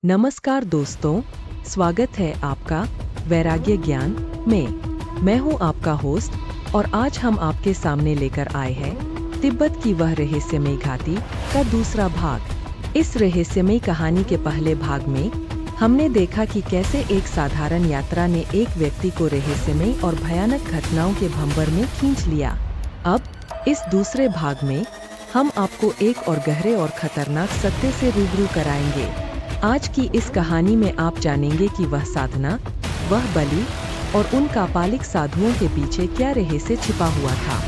नमस्कार दोस्तों, स्वागत है आपका वैराग्य ज्ञान में। मैं हूं आपका होस्ट और आज हम आपके सामने लेकर आए हैं तिब्बत की वह रहस्यमयी घाटी का दूसरा भाग। इस रहस्यमयी कहानी के पहले भाग में हमने देखा कि कैसे एक साधारण यात्रा ने एक व्यक्ति को रहस्यमयी और भयानक घटनाओं के भंवर में खींच लिया। अब इस दूसरे भाग में हम आपको एक और गहरे और खतरनाक सत्य से रूबरू कराएंगे। आज की इस कहानी में आप जानेंगे कि वह साधना, वह बलि और उन कापालिक साधुओं के पीछे क्या रहस्य छिपा हुआ था।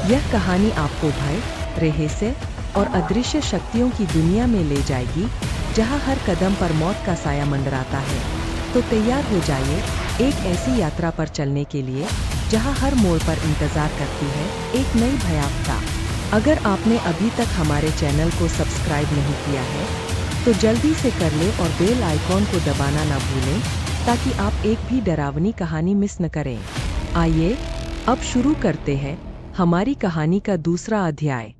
यह कहानी आपको भय, रहस्य और अदृश्य शक्तियों की दुनिया में ले जाएगी, जहां हर कदम पर मौत का साया मंडराता है। तो तैयार हो जाइए एक ऐसी यात्रा पर चलने के लिए जहां हर मोड़ पर इंतजार करती है एक नई भयावता। अगर आपने अभी तक हमारे चैनल को सब्सक्राइब नहीं किया है तो जल्दी से कर ले और बेल आइकॉन को दबाना ना भूलें ताकि आप एक भी डरावनी कहानी मिस न करें। आइए अब शुरू करते हैं हमारी कहानी का दूसरा अध्याय।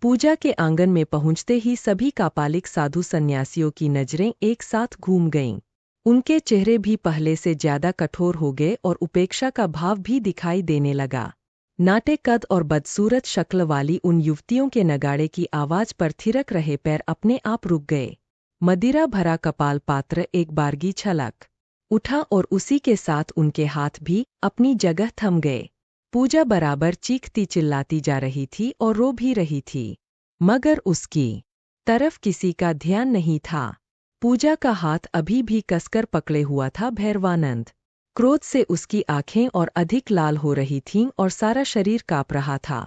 पूजा के आंगन में पहुंचते ही सभी कापालिक साधु सन्यासियों की नजरें एक साथ घूम गईं। उनके चेहरे भी पहले से ज्यादा कठोर हो गए और उपेक्षा का भाव भी दिखाई देने लगा। नाटे कद और बदसूरत शक्ल वाली उन युवतियों के नगाड़े की आवाज पर थिरक रहे पैर अपने आप रुक गए। मदिरा भरा कपाल पात्र एक बारगी छलक उठा और उसी के साथ उनके हाथ भी अपनी जगह थम गए। पूजा बराबर चीखती चिल्लाती जा रही थी और रो भी रही थी, मगर उसकी तरफ किसी का ध्यान नहीं था। पूजा का हाथ अभी भी कसकर पकड़े हुआ था भैरवानंद। क्रोध से उसकी आंखें और अधिक लाल हो रही थीं और सारा शरीर कांप रहा था।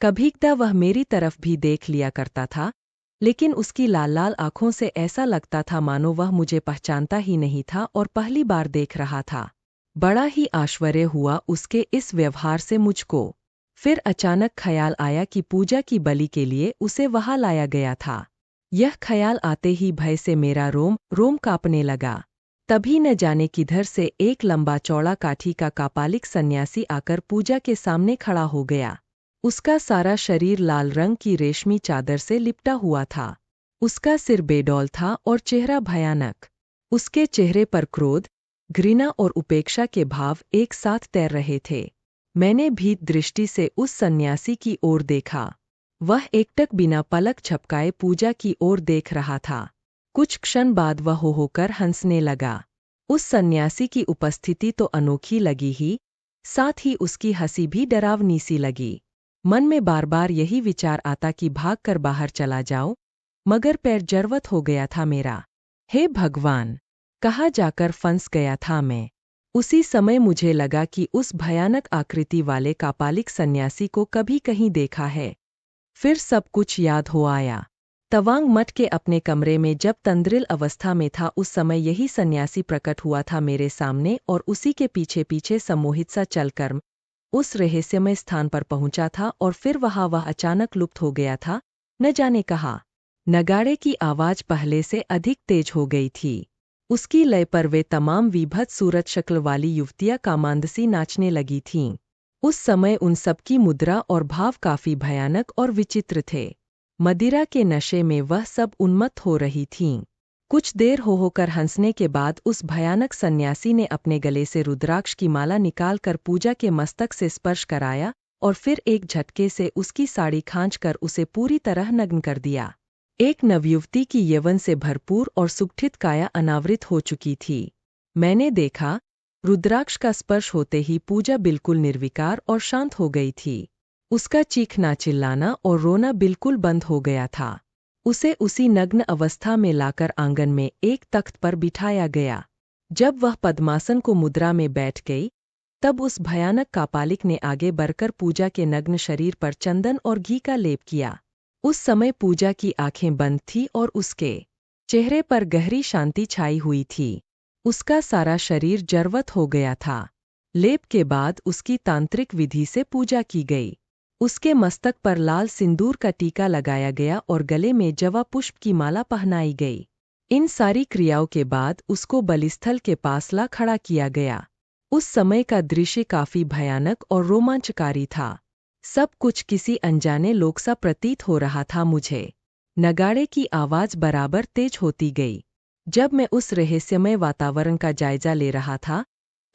कभीकदा वह मेरी तरफ भी देख लिया करता था, लेकिन उसकी लाल लाल आंखों से ऐसा लगता था मानो वह मुझे पहचानता ही नहीं था और पहली बार देख रहा था। बड़ा ही आश्चर्य हुआ उसके इस व्यवहार से मुझको। फिर अचानक ख्याल आया कि पूजा की बलि के लिए उसे वहां लाया गया था। यह ख्याल आते ही भय से मेरा रोम रोम कांपने लगा। तभी न जाने किधर से एक लंबा चौड़ा काठी का कापालिक सन्यासी आकर पूजा के सामने खड़ा हो गया। उसका सारा शरीर लाल रंग की रेशमी चादर से लिपटा हुआ था। उसका सिर बेडौल था और चेहरा भयानक। उसके चेहरे पर क्रोध, घृणा और उपेक्षा के भाव एक साथ तैर रहे थे। मैंने भीत दृष्टि से उस सन्यासी की ओर देखा। वह एकटक बिना पलक झपकाए पूजा की ओर देख रहा था। कुछ क्षण बाद वह हो होकर हंसने लगा। उस सन्यासी की उपस्थिति तो अनोखी लगी ही, साथ ही उसकी हंसी भी डरावनी सी लगी। मन में बार बार यही विचार आता कि भागकर बाहर चला जाऊं, मगर पैर जर्वत हो गया था मेरा। हे भगवान, कहाँ जाकर फंस गया था मैं। उसी समय मुझे लगा कि उस भयानक आकृति वाले कापालिक सन्यासी को कभी कहीं देखा है। फिर सब कुछ याद हो आया। तवांग मठ के अपने कमरे में जब तंद्रिल अवस्था में था उस समय यही सन्यासी प्रकट हुआ था मेरे सामने और उसी के पीछे पीछे सम्मोहित सा चलकर उस रहस्यमय स्थान पर पहुंचा था और फिर वह अचानक लुप्त हो गया था, न जाने कहा। नगाड़े की आवाज पहले से अधिक तेज हो गई थी। उसकी लय पर वे तमाम विभत्स सूरत शक्ल वाली युवतियां कामांदसी नाचने लगी थीं। उस समय उन सबकी मुद्रा और भाव काफी भयानक और विचित्र थे। मदिरा के नशे में वह सब उन्मत्त हो रही थीं। कुछ देर होकर हंसने के बाद उस भयानक सन्यासी ने अपने गले से रुद्राक्ष की माला निकालकर पूजा के मस्तक से स्पर्श कराया और फिर एक झटके से उसकी साड़ी खींचकर उसे पूरी तरह नग्न कर दिया। एक नवयुवती की यौवन से भरपूर और सुगठित काया अनावृत हो चुकी थी। मैंने देखा, रुद्राक्ष का स्पर्श होते ही पूजा बिल्कुल निर्विकार और शांत हो गई थी। उसका चीखना, चिल्लाना और रोना बिल्कुल बंद हो गया था। उसे उसी नग्न अवस्था में लाकर आंगन में एक तख्त पर बिठाया गया। जब वह पद्मासन को मुद्रा में बैठ गई, तब उस भयानक कापालिक ने आगे बढ़कर पूजा के नग्न शरीर पर चंदन और घी का लेप किया। उस समय पूजा की आंखें बंद थी और उसके चेहरे पर गहरी शांति छाई हुई थी। उसका सारा शरीर जर्वत हो गया था। लेप के बाद उसकी तांत्रिक विधि से पूजा की गई। उसके मस्तक पर लाल सिंदूर का टीका लगाया गया और गले में जवा पुष्प की माला पहनाई गई। इन सारी क्रियाओं के बाद उसको बलिस्थल के पास ला खड़ा किया गया। उस समय का दृश्य काफी भयानक और रोमांचकारी था। सब कुछ किसी अनजाने लोक सा प्रतीत हो रहा था मुझे। नगाड़े की आवाज बराबर तेज होती गई। जब मैं उस रहस्यमय वातावरण का जायजा ले रहा था,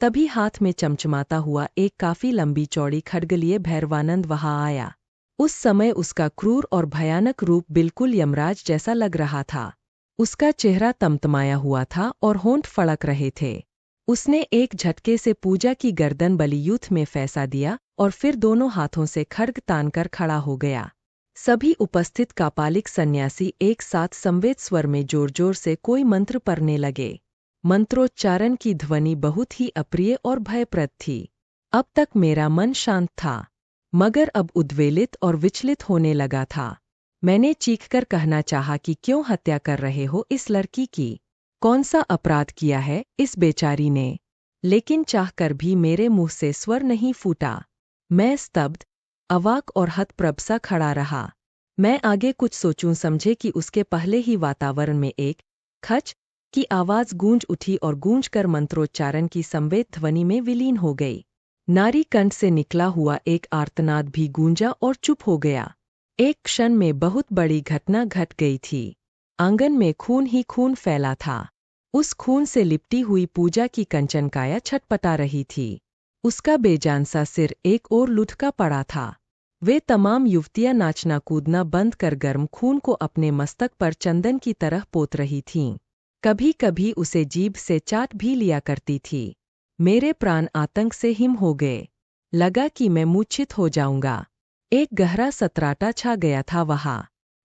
तभी हाथ में चमचमाता हुआ एक काफी लंबी चौड़ी खड्ग लिए भैरवानंद वहां आया। उस समय उसका क्रूर और भयानक रूप बिल्कुल यमराज जैसा लग रहा था। उसका चेहरा तमतमाया हुआ था और होंठ फड़क रहे थे। उसने एक झटके से पूजा की गर्दन बलियूथ में फैसा दिया और फिर दोनों हाथों से खड्ग तानकर खड़ा हो गया। सभी उपस्थित कापालिक सन्यासी एक साथ संवेद स्वर में जोर जोर से कोई मंत्र पढ़ने लगे। मंत्रोच्चारण की ध्वनि बहुत ही अप्रिय और भयप्रद थी। अब तक मेरा मन शांत था, मगर अब उद्वेलित और विचलित होने लगा था। मैंने चीखकर कहना चाहा कि क्यों हत्या कर रहे हो इस लड़की की? कौन सा अपराध किया है इस बेचारी ने? लेकिन चाहकर भी मेरे मुंह से स्वर नहीं फूटा। मैं स्तब्ध, अवाक और हतप्रभ सा खड़ा रहा। मैं आगे कुछ सोचूं समझे कि उसके पहले ही वातावरण में एक खच की आवाज गूंज उठी और गूंज कर मंत्रोच्चारण की संवेद ध्वनि में विलीन हो गई। नारी कंठ से निकला हुआ एक आर्तनाद भी गूंजा और चुप हो गया। एक क्षण में बहुत बड़ी घटना घट गई थी। आंगन में खून ही खून फैला था। उस खून से लिपटी हुई पूजा की कंचनकाया छटपटा रही थी। उसका बेजान सा सिर एक ओर लुढ़का पड़ा था। वे तमाम युवतियां नाचना कूदना बंद कर गर्म खून को अपने मस्तक पर चंदन की तरह पोत रही थीं। कभी कभी उसे जीभ से चाट भी लिया करती थी। मेरे प्राण आतंक से हिम हो गए। लगा कि मैं मूर्छित हो जाऊंगा। एक गहरा सतराटा छा गया था वहां।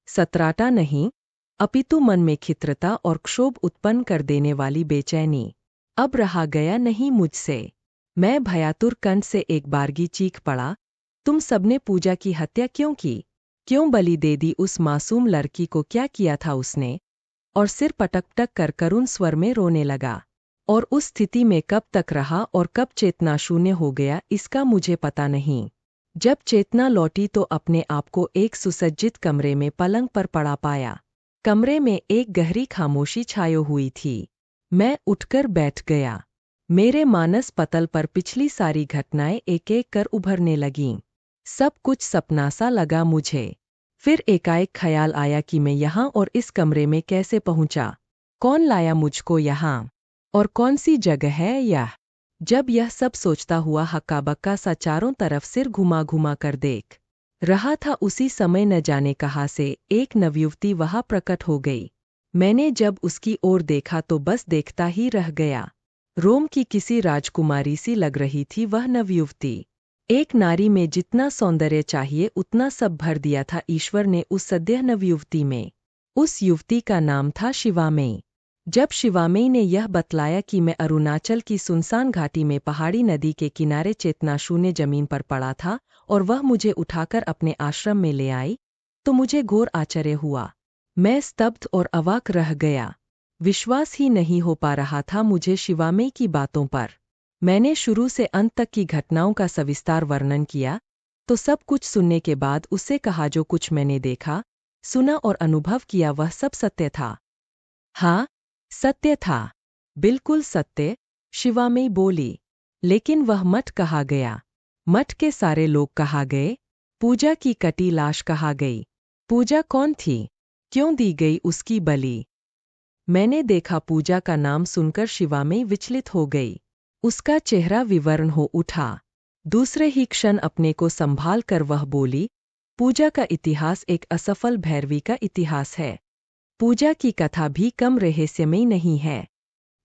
सतराटा नहीं, अपितु मन में खित्रता और क्षोभ उत्पन्न कर देने वाली बेचैनी। अब रहा गया नहीं मुझसे। मैं भयातुर कंठ से एक बारगी चीख पड़ा, तुम सबने पूजा की हत्या क्यों की? क्यों बलि दे दी उस मासूम लड़की को? क्या किया था उसने? और सिर पटक कर करुण स्वर में रोने लगा। और उस स्थिति में कब तक रहा और कब चेतना शून्य हो गया इसका मुझे पता नहीं। जब चेतना लौटी तो अपने आप को एक सुसज्जित कमरे में पलंग पर पड़ा पाया। कमरे में एक गहरी खामोशी छायो हुई थी। मैं उठकर बैठ गया। मेरे मानस पतल पर पिछली सारी घटनाएं एक एक कर उभरने लगीं। सब कुछ सपना सा लगा मुझे। फिर एकाएक ख्याल आया कि मैं यहाँ और इस कमरे में कैसे पहुंचा? कौन लाया मुझको यहाँ? और कौन सी जगह है यह? जब यह सब सोचता हुआ हक्का बक्का सा चारों तरफ सिर घुमा घुमा कर देख रहा था, उसी समय न जाने कहाँ से एक नवयुवती वहां प्रकट हो गई। मैंने जब उसकी ओर देखा तो बस देखता ही रह गया। रोम की किसी राजकुमारी सी लग रही थी वह नवयुवती। एक नारी में जितना सौंदर्य चाहिए उतना सब भर दिया था ईश्वर ने उस सद्य नवयुवती में। उस युवती का नाम था शिवामयी। जब शिवामयी ने यह बतलाया कि मैं अरुणाचल की सुनसान घाटी में पहाड़ी नदी के किनारे चेतनाशून्य जमीन पर पड़ा था और वह मुझे उठाकर अपने आश्रम में ले आई, तो मुझे घोर आश्चर्य हुआ। मैं स्तब्ध और अवाक रह गया। विश्वास ही नहीं हो पा रहा था मुझे शिवामयी की बातों पर। मैंने शुरू से अंत तक की घटनाओं का सविस्तार वर्णन किया, तो सब कुछ सुनने के बाद उससे कहा जो कुछ मैंने देखा, सुना और अनुभव किया वह सब सत्य था। हाँ, सत्य था, बिल्कुल सत्य, शिवामयी बोली। लेकिन वह मठ कहाँ गया? मठ के सारे लोग कहाँ गए? पूजा की कटी लाश कहाँ गई? पूजा कौन थी? क्यों दी गई उसकी बलि? मैंने देखा। पूजा का नाम सुनकर शिवामयी विचलित हो गई। उसका चेहरा विवर्ण हो उठा। दूसरे ही क्षण अपने को संभाल कर वह बोली, पूजा का इतिहास एक असफल भैरवी का इतिहास है। पूजा की कथा भी कम रहस्यमयी नहीं है।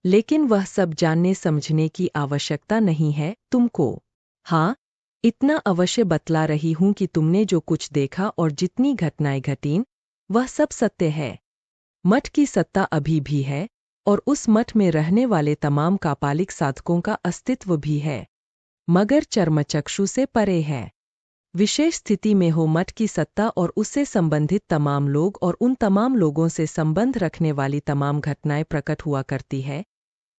लेकिन वह सब जानने समझने की आवश्यकता नहीं है तुमको। हाँ, इतना अवश्य बतला रही हूं कि तुमने जो कुछ देखा और जितनी घटनाएं घटीं, वह सब सत्य है। मठ की सत्ता अभी भी है और उस मठ में रहने वाले तमाम कापालिक साधकों का अस्तित्व भी है, मगर चर्मचक्षु से परे है। विशेष स्थिति में हो मठ की सत्ता और उससे संबंधित तमाम लोग और उन तमाम लोगों से संबंध रखने वाली तमाम घटनाएं प्रकट हुआ करती है।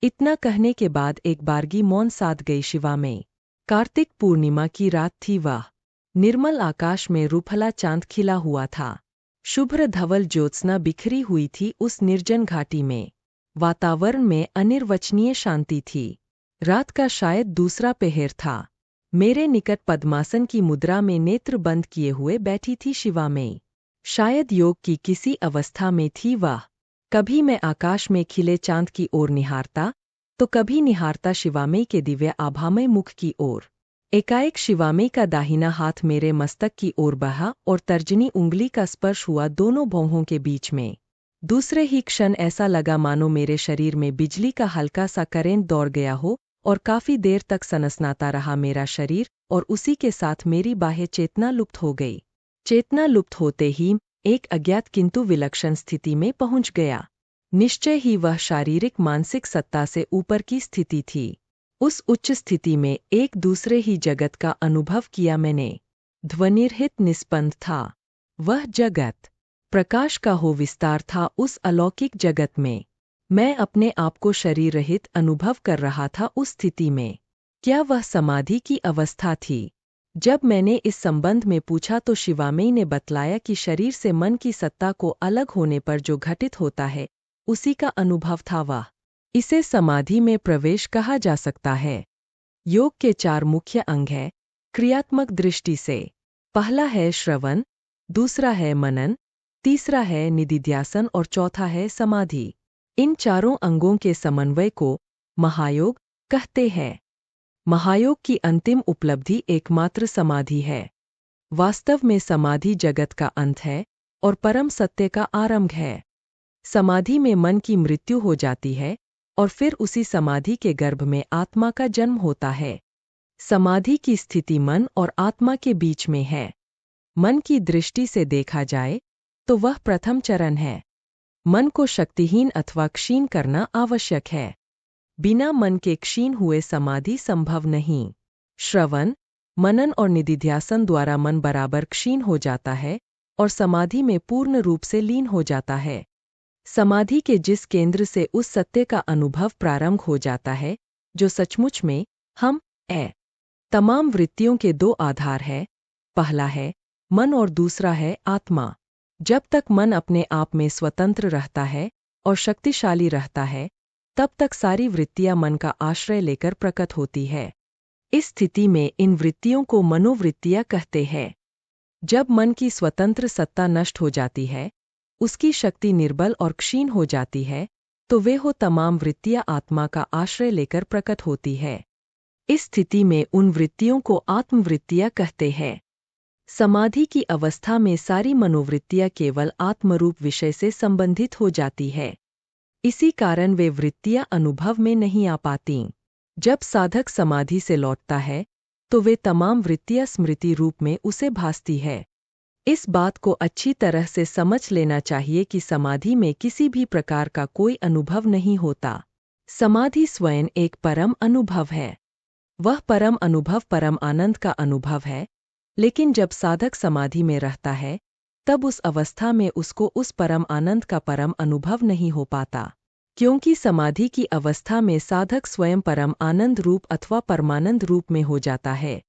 इतना कहने के बाद एक बारगी मौन साध गई शिवामयी। कार्तिक पूर्णिमा की रात थी वह। निर्मल आकाश में रूफला चांद खिला हुआ था। शुभ्र धवल ज्योत्सना बिखरी हुई थी उस निर्जन घाटी में। वातावरण में अनिर्वचनीय शांति थी। रात का शायद दूसरा पहर था। मेरे निकट पद्मासन की मुद्रा में नेत्र बंद किए हुए बैठी थी शिवामयी। शायद योग की किसी अवस्था में थी वह। कभी मैं आकाश में खिले चांद की ओर निहारता, तो कभी निहारता शिवामयी के दिव्य आभामय मुख की ओर। एकाएक शिवामयी का दाहिना हाथ मेरे मस्तक की ओर बढ़ा और तर्जनी उंगली का स्पर्श हुआ दोनों भौहों के बीच में। दूसरे ही क्षण ऐसा लगा मानो मेरे शरीर में बिजली का हल्का सा करंट दौड़ गया हो और काफी देर तक सनसनाता रहा मेरा शरीर, और उसी के साथ मेरी बाह्य चेतना लुप्त हो गई। चेतना लुप्त होते ही एक अज्ञात किंतु विलक्षण स्थिति में पहुंच गया। निश्चय ही वह शारीरिक मानसिक सत्ता से ऊपर की स्थिति थी। उस उच्च स्थिति में एक दूसरे ही जगत का अनुभव किया मैंने। ध्वनिरहित निस्पंद था वह जगत, प्रकाश का हो विस्तार था उस अलौकिक जगत में। मैं अपने आप को शरीर रहित अनुभव कर रहा था उस स्थिति में। क्या वह समाधि की अवस्था थी? जब मैंने इस संबंध में पूछा तो शिवामयी ने बतलाया कि शरीर से मन की सत्ता को अलग होने पर जो घटित होता है उसी का अनुभव था वह। इसे समाधि में प्रवेश कहा जा सकता है। योग के 4 मुख्य अंग हैं क्रियात्मक दृष्टि से। पहला है श्रवण, दूसरा है मनन, तीसरा है निदिध्यासन और चौथा है समाधि। इन चारों अंगों के समन्वय को महायोग कहते हैं। महायोग की अंतिम उपलब्धि एकमात्र समाधि है। वास्तव में समाधि जगत का अंत है और परम सत्य का आरंभ है। समाधि में मन की मृत्यु हो जाती है और फिर उसी समाधि के गर्भ में आत्मा का जन्म होता है। समाधि की स्थिति मन और आत्मा के बीच में है। मन की दृष्टि से देखा जाए तो वह प्रथम चरण है। मन को शक्तिहीन अथवा क्षीण करना आवश्यक है। बिना मन के क्षीण हुए समाधि संभव नहीं। श्रवण, मनन और निदिध्यासन द्वारा मन बराबर क्षीण हो जाता है और समाधि में पूर्ण रूप से लीन हो जाता है। समाधि के जिस केंद्र से उस सत्य का अनुभव प्रारंभ हो जाता है जो सचमुच में हम है। तमाम वृत्तियों के 2 आधार हैं, पहला है मन और दूसरा है आत्मा। जब तक मन अपने आप में स्वतंत्र रहता है और शक्तिशाली रहता है, तब तक सारी वृत्तियां मन का आश्रय लेकर प्रकट होती है। इस स्थिति में इन वृत्तियों को मनोवृत्तियां कहते हैं। जब मन की स्वतंत्र सत्ता नष्ट हो जाती है, उसकी शक्ति निर्बल और क्षीण हो जाती है, तो वे हो तमाम वृत्तियां आत्मा का आश्रय लेकर प्रकट होती है। इस स्थिति में उन वृत्तियों को आत्मवृत्तियां कहते हैं। समाधि की अवस्था में सारी मनोवृत्तियां केवल आत्मरूप विषय से संबंधित हो जाती है। इसी कारण वे वृत्तियां अनुभव में नहीं आ पातीं। जब साधक समाधि से लौटता है तो वे तमाम वृत्तियां स्मृति रूप में उसे भासती है। इस बात को अच्छी तरह से समझ लेना चाहिए कि समाधि में किसी भी प्रकार का कोई अनुभव नहीं होता। समाधि स्वयं एक परम अनुभव है। वह परम अनुभव परम आनंद का अनुभव है, लेकिन जब साधक समाधि में रहता है तब उस अवस्था में उसको उस परम आनंद का परम अनुभव नहीं हो पाता, क्योंकि समाधि की अवस्था में साधक स्वयं परम आनंद रूप अथवा परमानंद रूप में हो जाता है।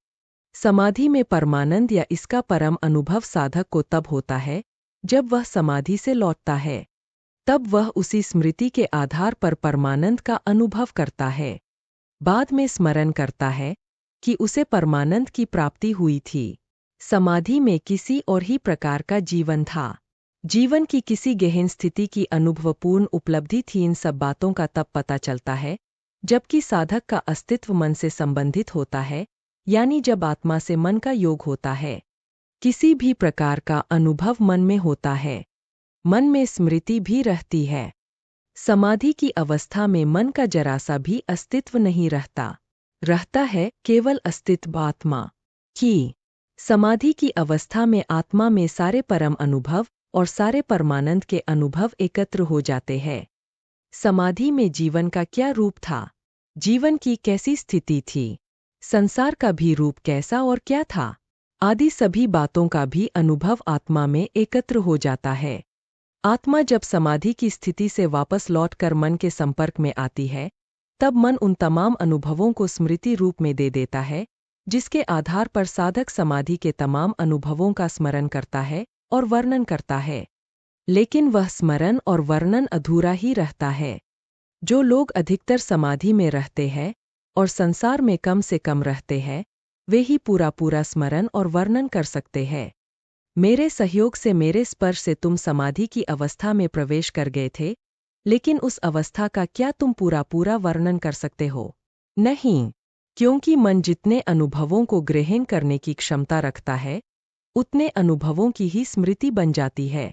समाधि में परमानंद या इसका परम अनुभव साधक को तब होता है जब वह समाधि से लौटता है। तब वह उसी स्मृति के आधार पर परमानंद का अनुभव करता है। बाद में स्मरण करता है कि उसे परमानंद की प्राप्ति हुई थी। समाधि में किसी और ही प्रकार का जीवन था। जीवन की किसी गहन स्थिति की अनुभवपूर्ण उपलब्धि थी। इन सब बातों का तब पता चलता है जबकि साधक का अस्तित्व मन से संबंधित होता है, यानी जब आत्मा से मन का योग होता है। किसी भी प्रकार का अनुभव मन में होता है। मन में स्मृति भी रहती है। समाधि की अवस्था में मन का जरा सा भी अस्तित्व नहीं रहता है केवल अस्तित्व आत्मा की। समाधि की अवस्था में आत्मा में सारे परम अनुभव और सारे परमानंद के अनुभव एकत्र हो जाते हैं। समाधि में जीवन का क्या रूप था? जीवन की कैसी स्थिति थी? संसार का भी रूप कैसा और क्या था? आदि सभी बातों का भी अनुभव आत्मा में एकत्र हो जाता है। आत्मा जब समाधि की स्थिति से वापस लौटकर मन के संपर्क में आती है, तब मन उन तमाम अनुभवों को स्मृति रूप में दे देता है, जिसके आधार पर साधक समाधि के तमाम अनुभवों का स्मरण करता है और वर्णन करता है। लेकिन वह स्मरण और वर्णन अधूरा ही रहता है। जो लोग अधिकतर समाधि में रहते हैं और संसार में कम से कम रहते हैं, वे ही पूरा स्मरण और वर्णन कर सकते हैं। मेरे सहयोग से, मेरे स्पर्श से तुम समाधि की अवस्था में प्रवेश कर गए थे लेकिन उस अवस्था का क्या तुम पूरा वर्णन कर सकते हो? नहीं, क्योंकि मन जितने अनुभवों को ग्रहण करने की क्षमता रखता है, उतने अनुभवों की ही स्मृति बन जाती है।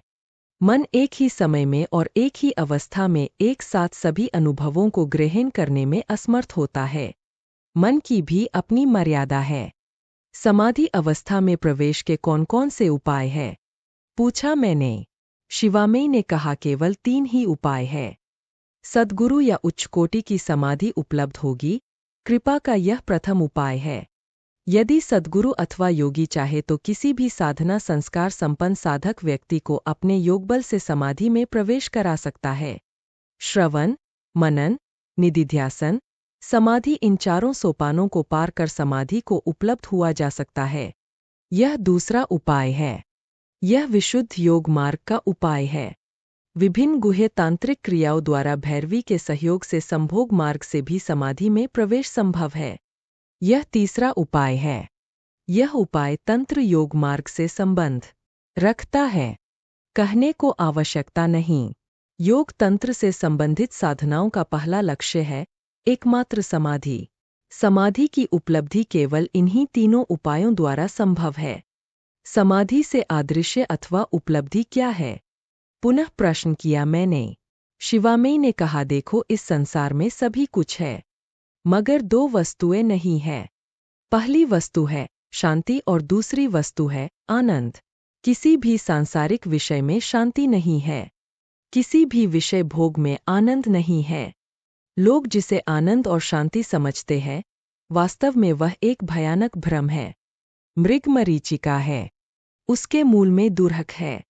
मन एक ही समय में और एक ही अवस्था में एक साथ सभी अनुभवों को ग्रहण करने में असमर्थ होता है। मन की भी अपनी मर्यादा है। समाधि अवस्था में प्रवेश के कौन कौन से उपाय हैं? पूछा मैंने। शिवामयी ने कहा केवल 3 ही उपाय है। सद्गुरु या उच्च कोटि की समाधि उपलब्ध होगी, कृपा का यह प्रथम उपाय है। यदि सद्गुरु अथवा योगी चाहे तो किसी भी साधना संस्कार संपन्न साधक व्यक्ति को अपने योगबल से समाधि में प्रवेश करा सकता है। श्रवण, मनन, निधिध्यासन, समाधि इन चारों सोपानों को पार कर समाधि को उपलब्ध हुआ जा सकता है। यह दूसरा उपाय है। यह विशुद्ध योग मार्ग का उपाय है। विभिन्न गुह्य तांत्रिक क्रियाओं द्वारा भैरवी के सहयोग से संभोग मार्ग से भी समाधि में प्रवेश संभव है। यह तीसरा उपाय है। यह उपाय तंत्र योग मार्ग से संबंध रखता है। कहने को आवश्यकता नहीं। योग तंत्र से संबंधित साधनाओं का पहला लक्ष्य है एकमात्र समाधि। समाधि की उपलब्धि केवल इन्हीं तीनों उपायों द्वारा संभव है। समाधि से आदृश्य अथवा उपलब्धि क्या है? पुनः प्रश्न किया मैंने। शिवामयी ने कहा देखो इस संसार में सभी कुछ है, मगर 2 वस्तुएं नहीं है। पहली वस्तु है शांति और दूसरी वस्तु है आनंद। किसी भी सांसारिक विषय में शांति नहीं है। किसी भी विषय भोग में आनंद नहीं है। लोग जिसे आनंद और शांति समझते हैं, वास्तव में वह एक भयानक भ्रम है। मृगमरीचिका है। उसके मूल में दुर्हक है।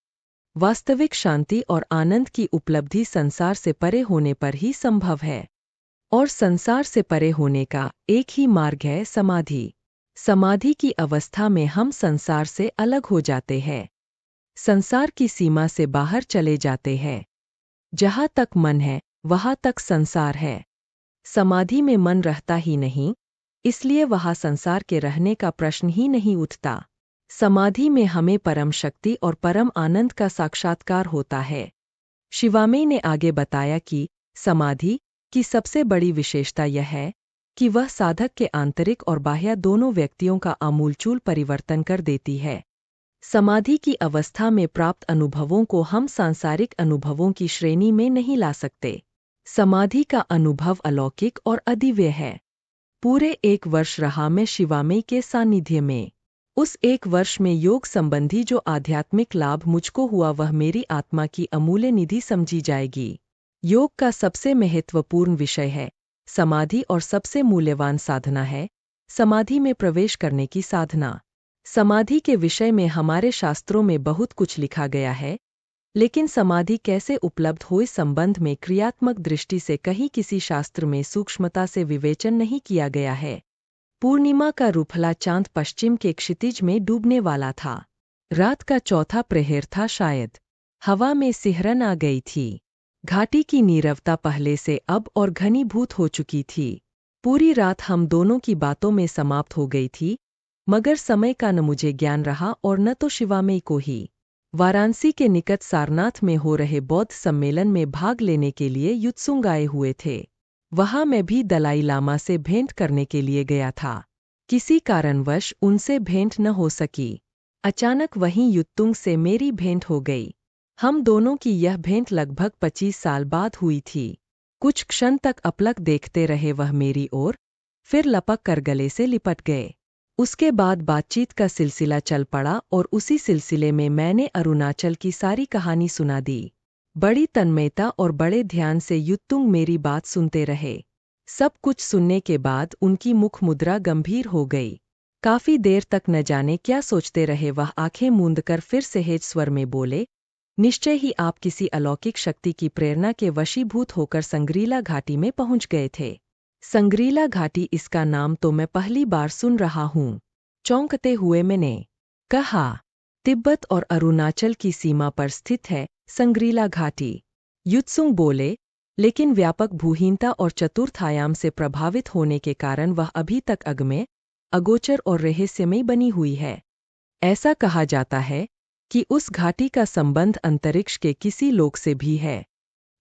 वास्तविक शांति और आनंद की उपलब्धि संसार से परे होने पर ही संभव है। और संसार से परे होने का एक ही मार्ग है समाधि। समाधि की अवस्था में हम संसार से अलग हो जाते हैं। संसार की सीमा से बाहर चले जाते हैं। जहाँ तक मन है, वहाँ तक संसार है। समाधि में मन रहता ही नहीं, इसलिए वहाँ संसार के रहने का प्रश्न ही नहीं उठता। समाधि में हमें परम शक्ति और परम आनंद का साक्षात्कार होता है। शिवामयी ने आगे बताया कि समाधि की सबसे बड़ी विशेषता यह है कि वह साधक के आंतरिक और बाह्य दोनों व्यक्तियों का आमूलचूल परिवर्तन कर देती है। समाधि की अवस्था में प्राप्त अनुभवों को हम सांसारिक अनुभवों की श्रेणी में नहीं ला सकते। समाधि का अनुभव अलौकिक और अदिव्य है। पूरे 1 वर्ष रहा मैं शिवामयी के सानिध्य में। उस 1 वर्ष में योग संबंधी जो आध्यात्मिक लाभ मुझको हुआ वह मेरी आत्मा की अमूल्य निधि समझी जाएगी। योग का सबसे महत्वपूर्ण विषय है समाधि और सबसे मूल्यवान साधना है समाधि में प्रवेश करने की साधना। समाधि के विषय में हमारे शास्त्रों में बहुत कुछ लिखा गया है, लेकिन समाधि कैसे उपलब्ध हो इस संबंध में क्रियात्मक दृष्टि से कहीं किसी शास्त्र में सूक्ष्मता से विवेचन नहीं किया गया है। पूर्णिमा का रूपला चांद पश्चिम के क्षितिज में डूबने वाला था। रात का चौथा प्रहर था शायद। हवा में सिहरन आ गई थी। घाटी की नीरवता पहले से अब और घनीभूत हो चुकी थी। पूरी रात हम दोनों की बातों में समाप्त हो गई थी, मगर समय का न मुझे ज्ञान रहा और न तो शिवामयी को ही। वाराणसी के निकट सारनाथ में हो रहे बौद्ध सम्मेलन में भाग लेने के लिए युत्सुंग आए हुए थे। वहां मैं भी दलाई लामा से भेंट करने के लिए गया था। किसी कारणवश उनसे भेंट न हो सकी। अचानक वहीं युत्तुंग से मेरी भेंट हो गई। हम दोनों की यह भेंट लगभग 25 साल बाद हुई थी। कुछ क्षण तक अपलक देखते रहे वह मेरी ओर, फिर लपक कर गले से लिपट गए। उसके बाद बातचीत का सिलसिला चल पड़ा और उसी सिलसिले में मैंने अरुणाचल की सारी कहानी सुना दी। बड़ी तन्मयता और बड़े ध्यान से युत्तुंग मेरी बात सुनते रहे। सब कुछ सुनने के बाद उनकी मुख मुद्रा गंभीर हो गई। काफी देर तक न जाने क्या सोचते रहे वह आंखें मूंदकर फिर सहज स्वर में बोले, निश्चय ही आप किसी अलौकिक शक्ति की प्रेरणा के वशीभूत होकर संग्रीला घाटी में पहुंच गए थे। संग्रीला घाटी इसका नाम तो मैं पहली बार सुन रहा हूँ। चौंकते हुए मैंने कहा, तिब्बत और अरुणाचल की सीमा पर स्थित है संग्रीला घाटी। युत्सुंग बोले, लेकिन व्यापक भूहीनता और चतुर्थ आयाम से प्रभावित होने के कारण वह अभी तक अगम्य, अगोचर और रहस्यमयी बनी हुई है। ऐसा कहा जाता है कि उस घाटी का संबंध अंतरिक्ष के किसी लोक से भी है।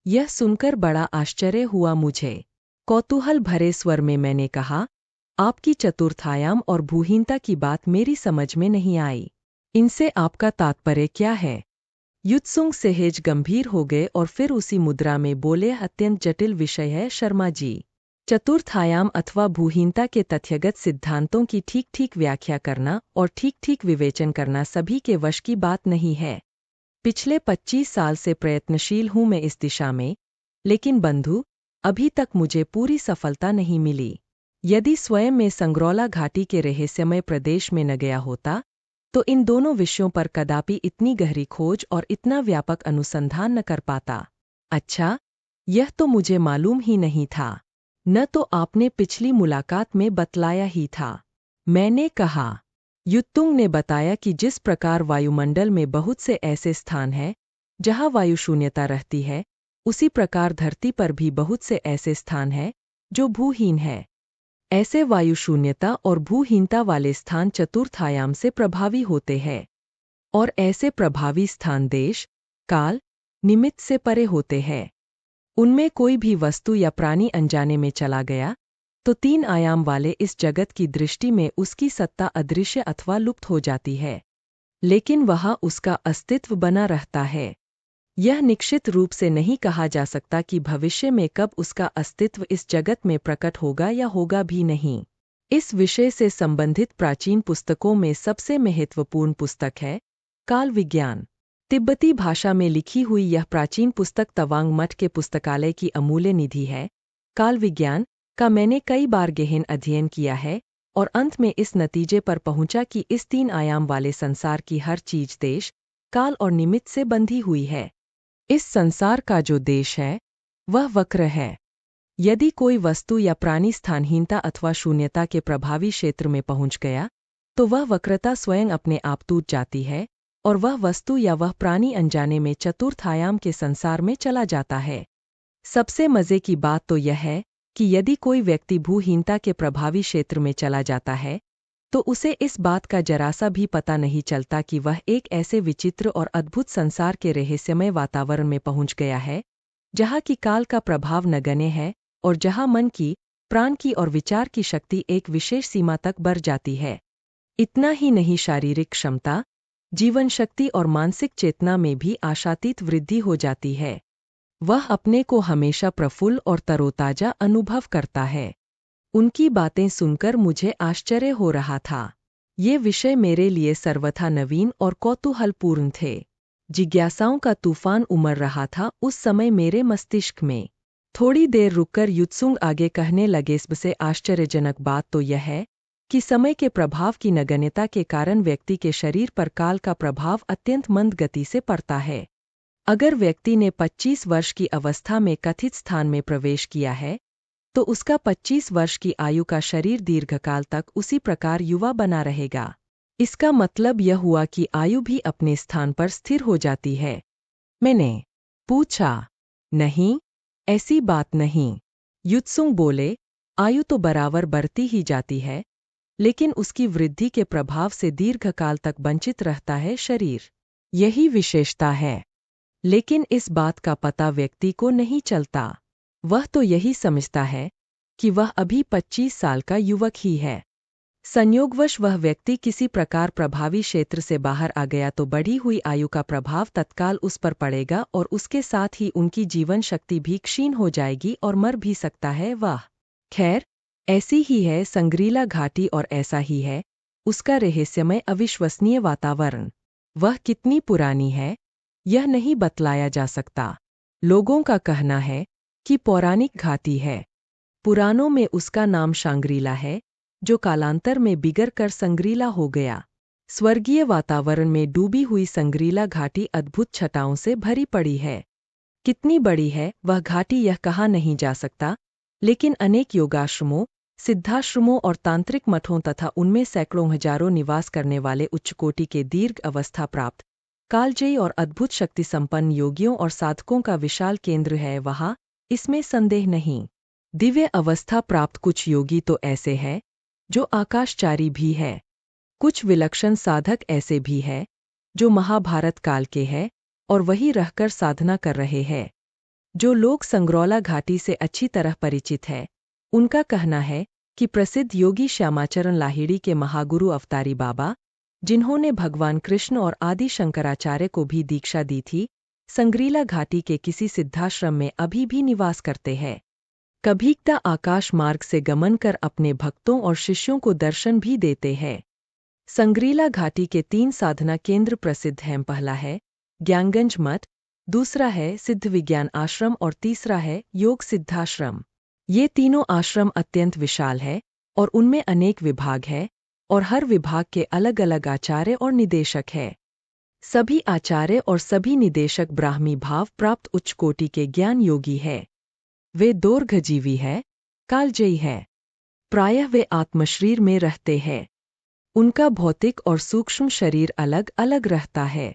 यह सुनकर बड़ा आश्चर्य हुआ मुझे। कौतूहल भरे स्वर में मैंने कहा, आपकी चतुर्थायाम और भूहीनता की बात मेरी समझ में नहीं आई। इनसे आपका तात्पर्य क्या है? युत्सुंग सहज गंभीर हो गए और फिर उसी मुद्रा में बोले, अत्यंत जटिल विषय है शर्मा जी। चतुर्थायाम अथवा भूहीनता के तथ्यगत सिद्धांतों की ठीक ठीक व्याख्या करना और ठीक ठीक विवेचन करना सभी के वश की बात नहीं है। पिछले 25 साल से प्रयत्नशील हूं मैं इस दिशा में, लेकिन बंधु, अभी तक मुझे पूरी सफलता नहीं मिली। यदि स्वयं मैं संग्रौला घाटी के रहस्यमय प्रदेश में न गया होता, तो इन दोनों विषयों पर कदापि इतनी गहरी खोज और इतना व्यापक अनुसंधान न कर पाता। अच्छा, यह तो मुझे मालूम ही नहीं था। न तो आपने पिछली मुलाकात में बतलाया ही था। मैंने कहा। युत्तुंग ने बताया कि जिस प्रकार वायुमंडल में बहुत से ऐसे स्थान हैं जहां वायु शून्यता रहती है, उसी प्रकार धरती पर भी बहुत से ऐसे स्थान हैं जो भूहीन है। ऐसे वायु शून्यता और भूहीनता वाले स्थान चतुर्थायाम से प्रभावी होते हैं, और ऐसे प्रभावी स्थान देश, काल, निमित्त से परे होते हैं। उनमें कोई भी वस्तु या प्राणी अनजाने में चला गया तो 3 आयाम वाले इस जगत की दृष्टि में उसकी सत्ता अदृश्य अथवा लुप्त हो जाती है, लेकिन वहाँ उसका अस्तित्व बना रहता है। यह निश्चित रूप से नहीं कहा जा सकता कि भविष्य में कब उसका अस्तित्व इस जगत में प्रकट होगा या होगा भी नहीं। इस विषय से संबंधित प्राचीन पुस्तकों में सबसे महत्वपूर्ण पुस्तक है काल विज्ञान। तिब्बती भाषा में लिखी हुई यह प्राचीन पुस्तक तवांग मठ के पुस्तकालय की अमूल्य निधि है। काल विज्ञान का मैंने कई बार गहन अध्ययन किया है और अंत में इस नतीजे पर पहुंचा कि इस 3 आयाम वाले संसार की हर चीज देश, काल और निमित्त से बंधी हुई है। इस संसार का जो देश है वह वक्र है। यदि कोई वस्तु या प्राणी स्थानहीनता अथवा शून्यता के प्रभावी क्षेत्र में पहुंच गया, तो वह वक्रता स्वयं अपने आप टूट जाती है और वह वस्तु या वह प्राणी अनजाने में चतुर्थ आयाम के संसार में चला जाता है। सबसे मजे की बात तो यह है कि यदि कोई व्यक्ति भूहीनता के प्रभावी क्षेत्र में चला जाता है, तो उसे इस बात का जरा सा भी पता नहीं चलता कि वह एक ऐसे विचित्र और अद्भुत संसार के रहस्यमय वातावरण में पहुंच गया है, जहाँ की काल का प्रभाव नगण्य है और जहाँ मन की, प्राण की और विचार की शक्ति एक विशेष सीमा तक बढ़ जाती है। इतना ही नहीं, शारीरिक क्षमता, जीवन शक्ति और मानसिक चेतना में भी आशातीत वृद्धि हो जाती है। वह अपने को हमेशा प्रफुल्ल और तरोताजा अनुभव करता है। उनकी बातें सुनकर मुझे आश्चर्य हो रहा था। ये विषय मेरे लिए सर्वथा नवीन और कौतूहलपूर्ण थे। जिज्ञासाओं का तूफान उमड़ रहा था उस समय मेरे मस्तिष्क में। थोड़ी देर रुककर युत्सुंग आगे कहने लगे, सबसे आश्चर्यजनक बात तो यह है कि समय के प्रभाव की नगण्यता के कारण व्यक्ति के शरीर पर काल का प्रभाव अत्यंत मंद गति से पड़ता है। अगर व्यक्ति ने 25 वर्ष की अवस्था में कथित स्थान में प्रवेश किया है, तो उसका 25 वर्ष की आयु का शरीर दीर्घकाल तक उसी प्रकार युवा बना रहेगा। इसका मतलब यह हुआ कि आयु भी अपने स्थान पर स्थिर हो जाती है। मैंने पूछा, नहीं, ऐसी बात नहीं। युत्सुंग बोले, आयु तो बराबर बढ़ती ही जाती है, लेकिन उसकी वृद्धि के प्रभाव से दीर्घकाल तक वंचित रहता है शरीर। यही विशेषता है। लेकिन इस बात का पता व्यक्ति को नहीं चलता। वह तो यही समझता है कि वह अभी 25 साल का युवक ही है। संयोगवश वह व्यक्ति किसी प्रकार प्रभावी क्षेत्र से बाहर आ गया तो बढ़ी हुई आयु का प्रभाव तत्काल उस पर पड़ेगा और उसके साथ ही उनकी जीवन शक्ति भी क्षीण हो जाएगी और मर भी सकता है वह। खैर, ऐसी ही है संग्रीला घाटी और ऐसा ही है उसका रहस्यमय अविश्वसनीय वातावरण। वह कितनी पुरानी है यह नहीं बतलाया जा सकता। लोगों का कहना है कि पौराणिक घाटी है। पुराणों में उसका नाम शांग्रीला है, जो कालांतर में बिगड़ कर संग्रीला हो गया। स्वर्गीय वातावरण में डूबी हुई संग्रीला घाटी अद्भुत छटाओं से भरी पड़ी है। कितनी बड़ी है वह घाटी यह कहा नहीं जा सकता, लेकिन अनेक योगाश्रमों, सिद्धाश्रमों और तांत्रिक मठों तथा उनमें सैकड़ों हजारों निवास करने वाले उच्चकोटि के दीर्घ अवस्था प्राप्त, कालजयी और अद्भुत शक्ति संपन्न योगियों और साधकों का विशाल केंद्र है वहाँ, इसमें संदेह नहीं। दिव्य अवस्था प्राप्त कुछ योगी तो ऐसे हैं जो आकाशचारी भी है। कुछ विलक्षण साधक ऐसे भी हैं जो महाभारत काल के हैं और वही रहकर साधना कर रहे हैं। जो लोग संगरौला घाटी से अच्छी तरह परिचित है, उनका कहना है कि प्रसिद्ध योगी श्यामाचरण लाहिड़ी के महागुरु अवतारी बाबा, जिन्होंने भगवान कृष्ण और आदि शंकराचार्य को भी दीक्षा दी थी, संग्रीला घाटी के किसी सिद्धाश्रम में अभी भी निवास करते हैं। कभीकदा आकाश मार्ग से गमन कर अपने भक्तों और शिष्यों को दर्शन भी देते हैं। संग्रीला घाटी के 3 साधना केंद्र प्रसिद्ध हैं। पहला है ज्ञानगंज मठ, दूसरा है सिद्ध विज्ञान आश्रम और तीसरा है योग सिद्धाश्रम। ये तीनों आश्रम अत्यंत विशाल है और उनमें अनेक विभाग है और हर विभाग के अलग अलग आचार्य और निदेशक है। सभी आचार्य और सभी निदेशक ब्राह्मी भाव प्राप्त उच्च कोटि के ज्ञान योगी है। वे दीर्घजीवी है, कालजयी है। प्रायः वे आत्मशरीर में रहते हैं। उनका भौतिक और सूक्ष्म शरीर अलग अलग रहता है।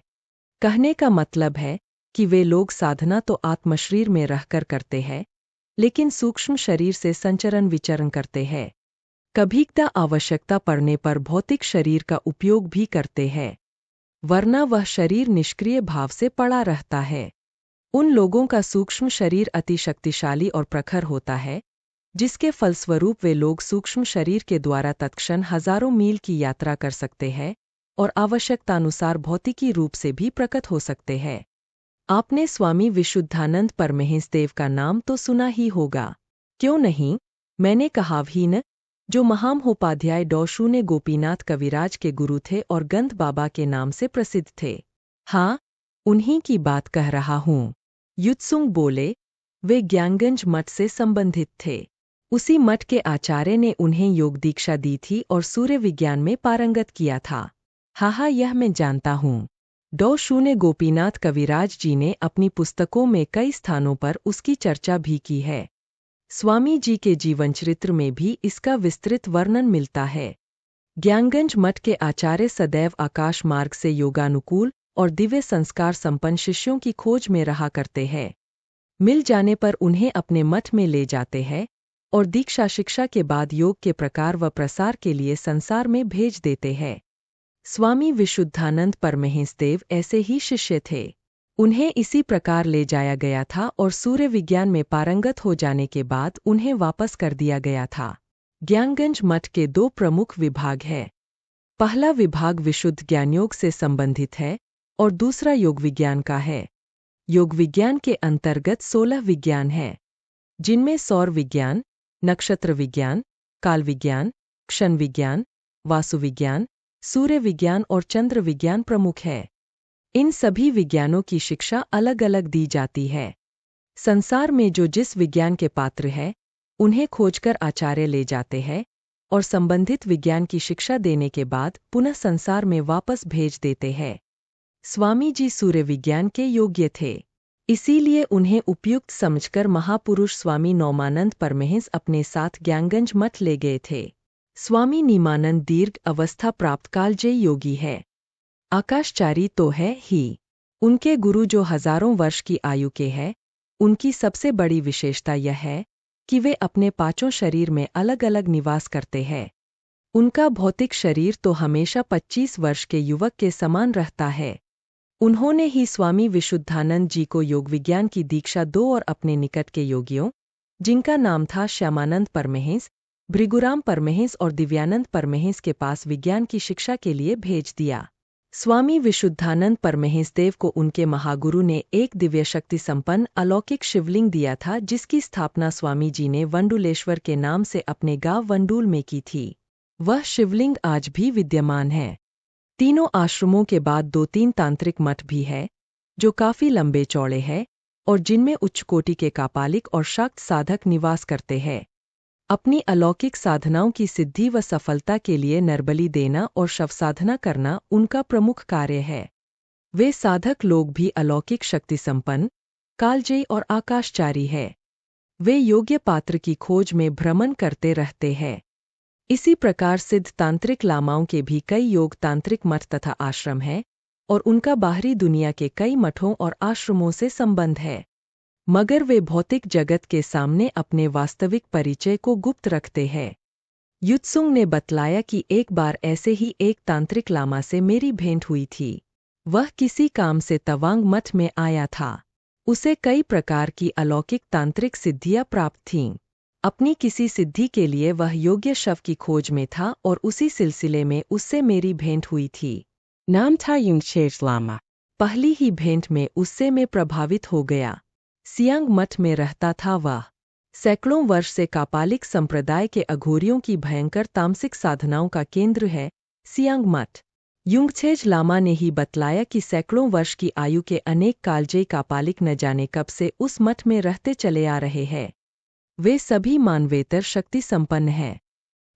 कहने का मतलब है कि वे लोग साधना तो आत्मशरीर में रहकर करते हैं, लेकिन सूक्ष्म शरीर से संचरण विचरण करते हैं। कभीकदा आवश्यकता पड़ने पर भौतिक शरीर का उपयोग भी करते हैं, वरना वह शरीर निष्क्रिय भाव से पड़ा रहता है। उन लोगों का सूक्ष्म शरीर अति शक्तिशाली और प्रखर होता है, जिसके फलस्वरूप वे लोग सूक्ष्म शरीर के द्वारा तत्क्षण हजारों मील की यात्रा कर सकते हैं और आवश्यकतानुसार भौतिकी रूप से भी प्रकट हो सकते हैं। आपने स्वामी विशुद्धानंद परमहंस देव का नाम तो सुना ही होगा, क्यों नहीं? मैंने कहा भी न, जो महामहोपाध्याय डॉ. शून्य गोपीनाथ कविराज के गुरु थे और गंध बाबा के नाम से प्रसिद्ध थे। हाँ, उन्हीं की बात कह रहा हूँ। युत्सुंग बोले, वे ज्ञानगंज मठ से संबंधित थे। उसी मठ के आचार्य ने उन्हें योग दीक्षा दी थी और सूर्य विज्ञान में पारंगत किया था। हाँ, यह मैं जानता हूँ। डॉ. शून्य गोपीनाथ कविराज जी ने अपनी पुस्तकों में कई स्थानों पर उसकी चर्चा भी की है। स्वामी जी के जीवनचरित्र में भी इसका विस्तृत वर्णन मिलता है। ज्ञानगंज मठ के आचार्य सदैव आकाश मार्ग से योगानुकूल और दिव्य संस्कार संपन्न शिष्यों की खोज में रहा करते हैं। मिल जाने पर उन्हें अपने मठ में ले जाते हैं और दीक्षा शिक्षा के बाद योग के प्रकार व प्रसार के लिए संसार में भेज देते हैं। स्वामी विशुद्धानंद परमहंस देव ऐसे ही शिष्य थे। उन्हें इसी प्रकार ले जाया गया था और सूर्य विज्ञान में पारंगत हो जाने के बाद उन्हें वापस कर दिया गया था। ज्ञानगंज मठ के 2 प्रमुख विभाग हैं। पहला विभाग विशुद्ध ज्ञानयोग से संबंधित है और दूसरा योग विज्ञान का है। योग विज्ञान के अंतर्गत 16 विज्ञान हैं, जिनमें सौर विज्ञान, नक्षत्र विज्ञान, काल विज्ञान, क्षण विज्ञान, वासु विज्ञान, सूर्य विज्ञान और चंद्र विज्ञान प्रमुख है। इन सभी विज्ञानों की शिक्षा अलग अलग दी जाती है। संसार में जो जिस विज्ञान के पात्र है, उन्हें खोजकर आचार्य ले जाते हैं और संबंधित विज्ञान की शिक्षा देने के बाद पुनः संसार में वापस भेज देते हैं। स्वामी जी सूर्य विज्ञान के योग्य थे, इसीलिए उन्हें उपयुक्त समझकर महापुरुष स्वामी नौमानंद परमहंस अपने साथ ज्ञानगंज मठ ले गए थे। स्वामी नीमानंद दीर्घ अवस्था प्राप्त कालजयी योगी है। आकाशचारी तो है ही। उनके गुरु जो हजारों वर्ष की आयु के हैं, उनकी सबसे बड़ी विशेषता यह है कि वे अपने 5 शरीर में अलग अलग निवास करते हैं। उनका भौतिक शरीर तो हमेशा 25 वर्ष के युवक के समान रहता है। उन्होंने ही स्वामी विशुद्धानंद जी को योग विज्ञान की दीक्षा दो और अपने निकट के योगियों, जिनका नाम था श्यामानंद परमहंस, भृगुराम परमहंस और दिव्यानंद परमहंस के पास विज्ञान की शिक्षा के लिए भेज दिया। स्वामी विशुद्धानंद परमहंस देव को उनके महागुरु ने एक दिव्य शक्ति संपन्न अलौकिक शिवलिंग दिया था, जिसकी स्थापना स्वामी जी ने वंडुलेश्वर के नाम से अपने गांव वंडूल में की थी। वह शिवलिंग आज भी विद्यमान है। तीनों आश्रमों के बाद 2-3 तांत्रिक मठ भी है, जो काफी लंबे चौड़े हैं और जिनमें उच्च कोटि के कापालिक और शाक्त साधक निवास करते हैं। अपनी अलौकिक साधनाओं की सिद्धि व सफलता के लिए नरबलि देना और शव साधना करना उनका प्रमुख कार्य है। वे साधक लोग भी अलौकिक शक्ति संपन्न, कालजयी और आकाशचारी है। वे योग्य पात्र की खोज में भ्रमण करते रहते हैं। इसी प्रकार सिद्ध तांत्रिक लामाओं के भी कई योग तांत्रिक मठ तथा आश्रम हैं और उनका बाहरी दुनिया के कई मठों और आश्रमों से संबंध है, मगर वे भौतिक जगत के सामने अपने वास्तविक परिचय को गुप्त रखते हैं। युत्सुंग ने बतलाया कि एक बार ऐसे ही एक तांत्रिक लामा से मेरी भेंट हुई थी। वह किसी काम से तवांग मठ में आया था। उसे कई प्रकार की अलौकिक तांत्रिक सिद्धियां प्राप्त थीं। अपनी किसी सिद्धि के लिए वह योग्य शव की खोज में था और उसी सिलसिले में उससे मेरी भेंट हुई थी। नाम था युंगचेज लामा। पहली ही भेंट में उससे मैं प्रभावित हो गया। सियांग मठ में रहता था वह। सैकड़ों वर्ष से कापालिक संप्रदाय के अघोरियों की भयंकर तामसिक साधनाओं का केंद्र है सियांग मठ। युंगचेज लामा ने ही बतलाया कि सैकड़ों वर्ष की आयु के अनेक कालजयी कापालिक न जाने कब से उस मठ में रहते चले आ रहे हैं। वे सभी मानवेतर शक्ति संपन्न हैं।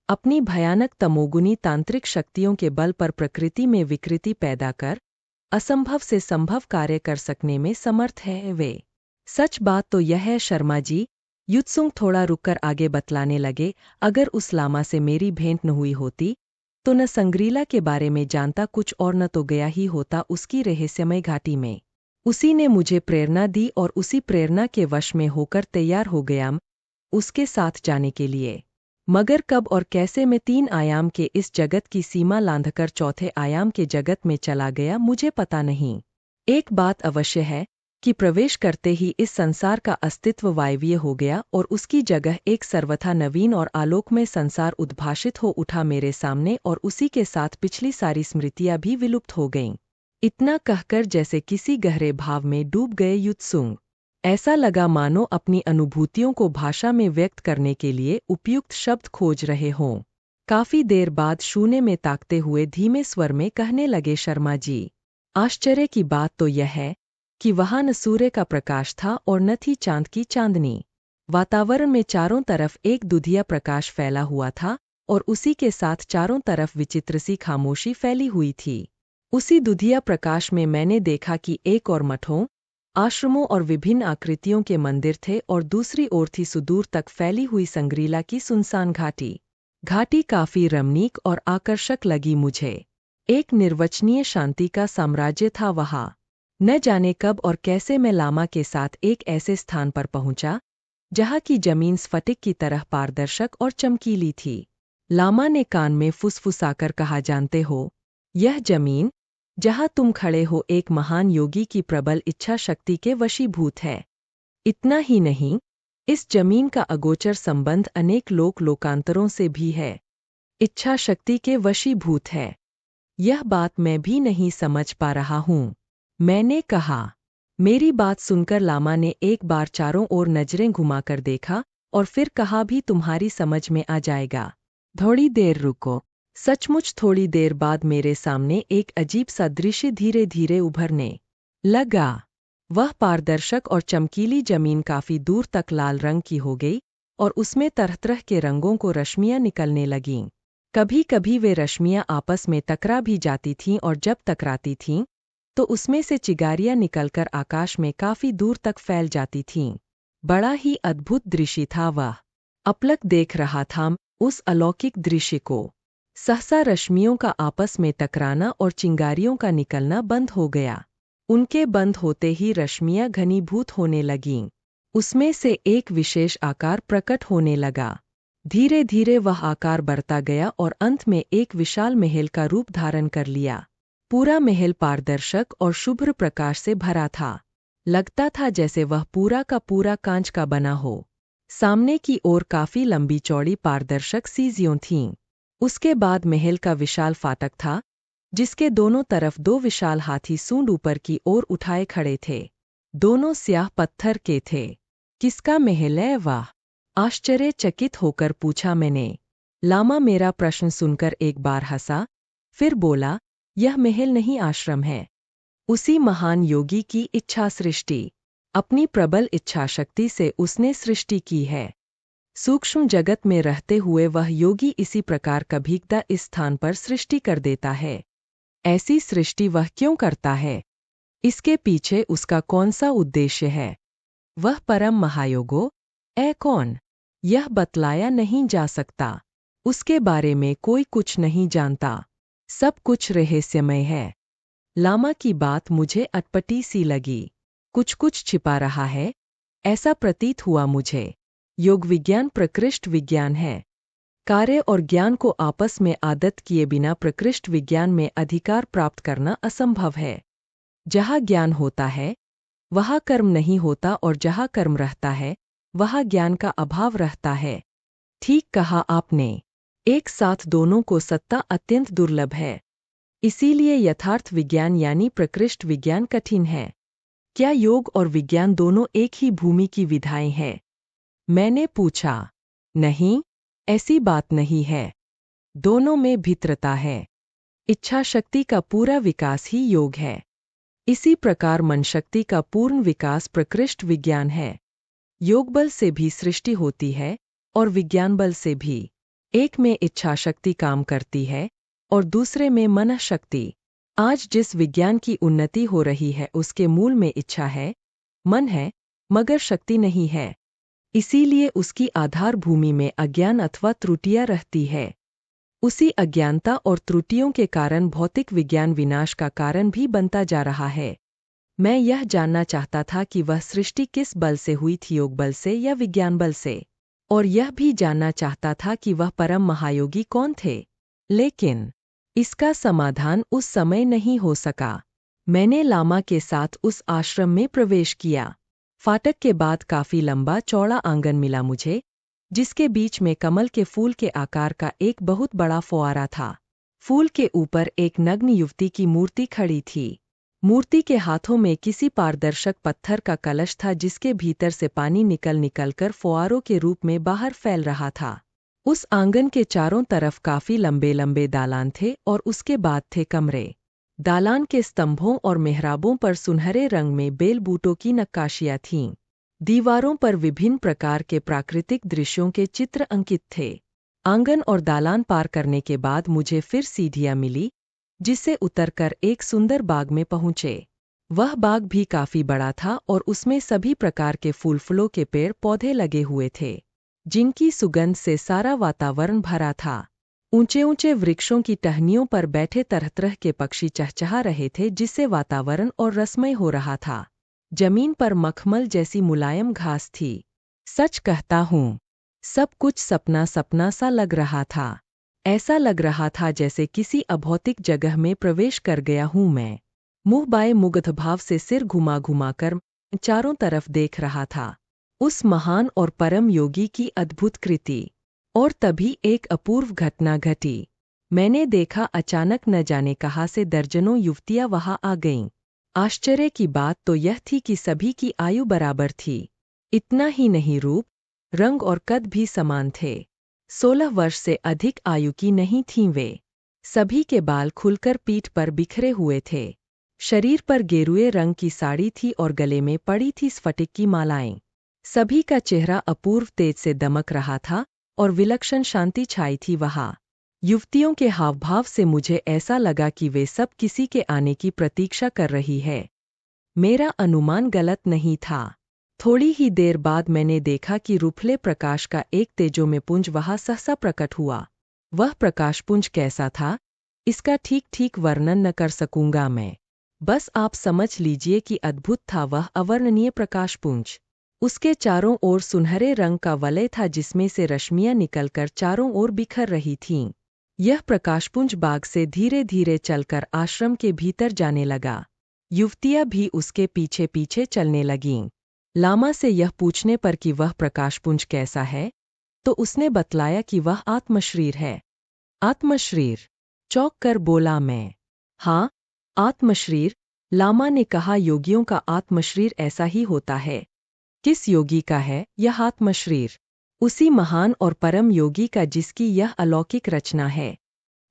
अपनी भयानक तमोगुनी तांत्रिक शक्तियों के बल पर प्रकृति में विकृति पैदा कर असंभव से संभव कार्य कर सकने में समर्थ है वे। सच बात तो यह है शर्मा जी, युत्सुंग थोड़ा रुककर आगे बतलाने लगे, अगर उस लामा से मेरी भेंट न हुई होती तो न संग्रीला के बारे में जानता कुछ और न तो गया ही होता उसकी रहस्यमय घाटी में। उसी ने मुझे प्रेरणा दी और उसी प्रेरणा के वश में होकर तैयार हो गया उसके साथ जाने के लिए। मगर कब और कैसे मैं 3 आयाम के इस जगत की सीमा लांघकर चौथे आयाम के जगत में चला गया मुझे पता नहीं। एक बात अवश्य है कि प्रवेश करते ही इस संसार का अस्तित्व वायवीय हो गया और उसकी जगह एक सर्वथा नवीन और आलोकमय संसार उद्भाषित हो उठा मेरे सामने और उसी के साथ पिछली सारी स्मृतियां भी विलुप्त हो गईं। इतना कहकर जैसे किसी गहरे भाव में डूब गए युत्सुंग। ऐसा लगा मानो अपनी अनुभूतियों को भाषा में व्यक्त करने के लिए उपयुक्त शब्द खोज रहे हों। काफी देर बाद शून्य में ताकते हुए धीमे स्वर में कहने लगे, शर्मा जी, आश्चर्य की बात तो यह है कि वहां न सूर्य का प्रकाश था और न थी चांद की चांदनी। वातावरण में चारों तरफ एक दुधिया प्रकाश फैला हुआ था और उसी के साथ चारों तरफ विचित्र सी खामोशी फैली हुई थी। उसी दुधिया प्रकाश में मैंने देखा कि एक और मठों, आश्रमों और विभिन्न आकृतियों के मंदिर थे और दूसरी ओर थी सुदूर तक फैली हुई संग्रीला की सुनसान घाटी। घाटी काफी रमणीक और आकर्षक लगी मुझे। एक निर्वचनीय शांति का साम्राज्य था वहां। न जाने कब और कैसे मैं लामा के साथ एक ऐसे स्थान पर पहुंचा जहां की जमीन स्फटिक की तरह पारदर्शक और चमकीली थी। लामा ने कान में फुसफुसाकर कहा, जानते हो, यह जमीन जहां तुम खड़े हो एक महान योगी की प्रबल इच्छा शक्ति के वशीभूत है। इतना ही नहीं, इस जमीन का अगोचर संबंध अनेक लोकांतरों से भी है। इच्छा शक्ति के वशीभूत है। यह बात मैं भी नहीं समझ पा रहा हूं, मैंने कहा। मेरी बात सुनकर लामा ने एक बार चारों ओर नजरें घुमाकर देखा और फिर कहा, भी तुम्हारी समझ में आ जाएगा, थोड़ी देर रुको। सचमुच थोड़ी देर बाद मेरे सामने एक अजीब सा दृश्य धीरे धीरे उभरने लगा। वह पारदर्शक और चमकीली जमीन काफी दूर तक लाल रंग की हो गई और उसमें तरह तरह के रंगों को रश्मियां निकलने लगीं। कभी कभी वे रश्मियां आपस में टकरा भी जाती थीं और जब टकराती थीं तो उसमें से चिगारियां निकलकर आकाश में काफी दूर तक फैल जाती थीं। बड़ा ही अद्भुत दृश्य था वह। अपलक देख रहा था उस अलौकिक दृश्य को। सहसा रश्मियों का आपस में टकराना और चिंगारियों का निकलना बंद हो गया। उनके बंद होते ही रश्मियां घनीभूत होने लगीं। उसमें से एक विशेष आकार प्रकट होने लगा। धीरे धीरे वह आकार बढ़ता गया और अंत में एक विशाल महल का रूप धारण कर लिया। पूरा महल पारदर्शक और शुभ्र प्रकाश से भरा था। लगता था जैसे वह पूरा का पूरा कांच का बना हो। सामने की ओर काफी लंबी चौड़ी पारदर्शक सीढ़ियां थीं। उसके बाद महल का विशाल फाटक था जिसके दोनों तरफ 2 विशाल हाथी सूंड ऊपर की ओर उठाए खड़े थे। दोनों स्याह पत्थर के थे। किसका महल है वह? आश्चर्यचकित होकर पूछा मैंने। लामा मेरा प्रश्न सुनकर एक बार हंसा, फिर बोला, यह महल नहीं, आश्रम है। उसी महान योगी की इच्छा सृष्टि। अपनी प्रबल इच्छा शक्ति से उसने सृष्टि की है। सूक्ष्म जगत में रहते हुए वह योगी इसी प्रकार कभीकदा इस स्थान पर सृष्टि कर देता है। ऐसी सृष्टि वह क्यों करता है? इसके पीछे उसका कौन सा उद्देश्य है? वह परम महायोगो है कौन? यह बतलाया नहीं जा सकता। उसके बारे में कोई कुछ नहीं जानता। सब कुछ रहस्यमय है। लामा की बात मुझे अटपटी सी लगी। कुछ छिपा रहा है, ऐसा प्रतीत हुआ मुझे। योग विज्ञान प्रकृष्ट विज्ञान है। कार्य और ज्ञान को आपस में आदत किए बिना प्रकृष्ट विज्ञान में अधिकार प्राप्त करना असंभव है। जहाँ ज्ञान होता है वहाँ कर्म नहीं होता और जहाँ कर्म रहता है वहाँ ज्ञान का अभाव रहता है। ठीक कहा आपने। एक साथ दोनों को सत्ता अत्यंत दुर्लभ है। इसीलिए यथार्थ विज्ञान यानी प्रकृष्ट विज्ञान कठिन है। क्या योग और विज्ञान दोनों एक ही भूमि की विधाएं हैं? मैंने पूछा। नहीं, ऐसी बात नहीं है। दोनों में भिन्नता है। इच्छा शक्ति का पूरा विकास ही योग है। इसी प्रकार मन शक्ति का पूर्ण विकास प्रकृष्ट विज्ञान है। योग बल से भी सृष्टि होती है और विज्ञान बल से भी। एक में इच्छा शक्ति काम करती है और दूसरे में मन शक्ति। आज जिस विज्ञान की उन्नति हो रही है उसके मूल में इच्छा है, मन है, मगर शक्ति नहीं है। इसीलिए उसकी आधार भूमि में अज्ञान अथवा त्रुटियां रहती है। उसी अज्ञानता और त्रुटियों के कारण भौतिक विज्ञान विनाश का कारण भी बनता जा रहा है। मैं यह जानना चाहता था कि वह सृष्टि किस बल से हुई थी, योग बल से या विज्ञान बल से, और यह भी जानना चाहता था कि वह परम महायोगी कौन थे। लेकिन इसका समाधान उस समय नहीं हो सका। मैंने लामा के साथ उस आश्रम में प्रवेश किया। फाटक के बाद काफी लंबा चौड़ा आंगन मिला मुझे, जिसके बीच में कमल के फूल के आकार का एक बहुत बड़ा फुआरा था। फूल के ऊपर एक नग्न युवती की मूर्ति खड़ी थी। मूर्ति के हाथों में किसी पारदर्शक पत्थर का कलश था जिसके भीतर से पानी निकल निकल कर फुआरों के रूप में बाहर फैल रहा था। उस आंगन के चारों तरफ काफी लंबे लंबे दालान थे और उसके बाद थे कमरे। दालान के स्तंभों और मेहराबों पर सुनहरे रंग में बेल बूटों की नक्काशियां थीं। दीवारों पर विभिन्न प्रकार के प्राकृतिक दृश्यों के चित्र अंकित थे। आंगन और दालान पार करने के बाद मुझे फिर सीढ़ियां मिली, जिससे उतरकर एक सुंदर बाग में पहुंचे। वह बाग भी काफी बड़ा था और उसमें सभी प्रकार के फूलों के पेड़ पौधे लगे हुए थे, जिनकी सुगंध से सारा वातावरण भरा था। ऊंचे ऊंचे वृक्षों की टहनियों पर बैठे तरह तरह के पक्षी चहचहा रहे थे, जिससे वातावरण और रसमय हो रहा था। जमीन पर मखमल जैसी मुलायम घास थी। सच कहता हूँ, सब कुछ सपना सपना सा लग रहा था। ऐसा लग रहा था जैसे किसी अभौतिक जगह में प्रवेश कर गया हूँ मैं। मुंह बाए मुग्ध भाव से सिर घुमा घुमा कर चारों तरफ देख रहा था उस महान और परम योगी की अद्भुत कृति। और तभी एक अपूर्व घटना घटी। मैंने देखा अचानक न जाने कहाँ से दर्जनों युवतियां वहां आ गईं। आश्चर्य की बात तो यह थी कि सभी की आयु बराबर थी। इतना ही नहीं, रूप, रंग और कद भी समान थे। 16 वर्ष से अधिक आयु की नहीं थीं वे। सभी के बाल खुलकर पीठ पर बिखरे हुए थे। शरीर पर गेरुए रंग की साड़ी थी और गले में पड़ी थी स्फटिक की मालाएं। सभी का चेहरा अपूर्व तेज से दमक रहा था और विलक्षण शांति छाई थी वहां। युवतियों के हावभाव से मुझे ऐसा लगा कि वे सब किसी के आने की प्रतीक्षा कर रही है। मेरा अनुमान गलत नहीं था। थोड़ी ही देर बाद मैंने देखा कि रुफले प्रकाश का एक तेजोमय पुंज वहां सहसा प्रकट हुआ। वह प्रकाशपुंज कैसा था, इसका ठीक ठीक वर्णन न कर सकूंगा मैं। बस आप समझ लीजिए कि अद्भुत था वह अवर्णनीय प्रकाशपुंज। उसके चारों ओर सुनहरे रंग का वलय था, जिसमें से रश्मियां निकलकर चारों ओर बिखर रही थीं। यह प्रकाशपुंज बाग से धीरे धीरे चलकर आश्रम के भीतर जाने लगा। युवतियां भी उसके पीछे पीछे चलने लगीं। लामा से यह पूछने पर कि वह प्रकाशपुंज कैसा है, तो उसने बतलाया कि वह आत्मशरीर है। आत्मशरीर? चौंक कर बोला मैं। हाँ, आत्मशरीर, लामा ने कहा। योगियों का आत्मशरीर ऐसा ही होता है। किस योगी का है यह आत्मशरीर? उसी महान और परम योगी का जिसकी यह अलौकिक रचना है,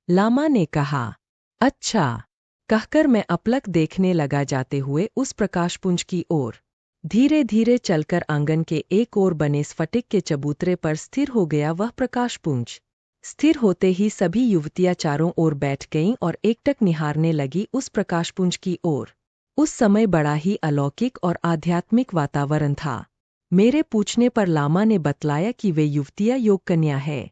लामा ने कहा। अच्छा, कहकर मैं अपलक देखने लगा, जाते हुए उस प्रकाशपुंज की ओर। धीरे धीरे चलकर आंगन के एक ओर बने स्फटिक के चबूतरे पर स्थिर हो गया वह प्रकाशपुंज। स्थिर होते ही सभी युवतियां चारों ओर बैठ गईं और एकटक निहारने लगी उस प्रकाशपुंज की ओर। उस समय बड़ा ही अलौकिक और आध्यात्मिक वातावरण था। मेरे पूछने पर लामा ने बतलाया कि वे युवतियां योग कन्या है।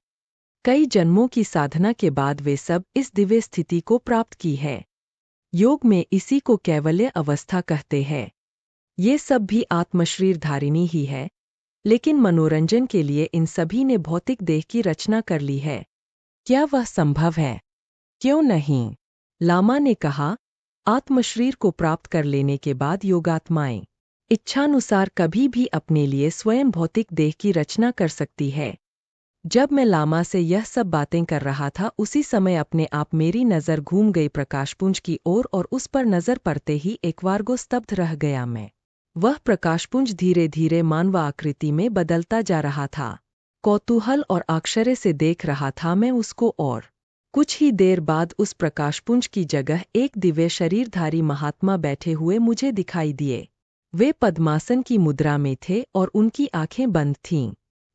कई जन्मों की साधना के बाद वे सब इस दिव्य स्थिति को प्राप्त की है। योग में इसी को कैवल्य अवस्था कहते हैं। ये सब भी आत्मशरीर धारिणी ही है, लेकिन मनोरंजन के लिए इन सभी ने भौतिक देह की रचना कर ली है। क्या वह संभव है? क्यों नहीं? लामा ने कहा। आत्मशरीर को प्राप्त कर लेने के बाद योगात्माएं इच्छानुसार कभी भी अपने लिए स्वयं भौतिक देह की रचना कर सकती है। जब मैं लामा से यह सब बातें कर रहा था उसी समय अपने आप मेरी नज़र घूम गई प्रकाशपुंज की ओर और उस पर नज़र पड़ते ही एक बार स्तब्ध रह गया मैं। वह प्रकाशपुंज धीरे धीरे मानव आकृति में बदलता जा रहा था। कौतूहल और आश्चर्य से देख रहा था मैं उसको और कुछ ही देर बाद उस प्रकाशपुंज की जगह एक दिव्य शरीरधारी महात्मा बैठे हुए मुझे दिखाई दिए। वे पद्मासन की मुद्रा में थे और उनकी आंखें बंद थीं।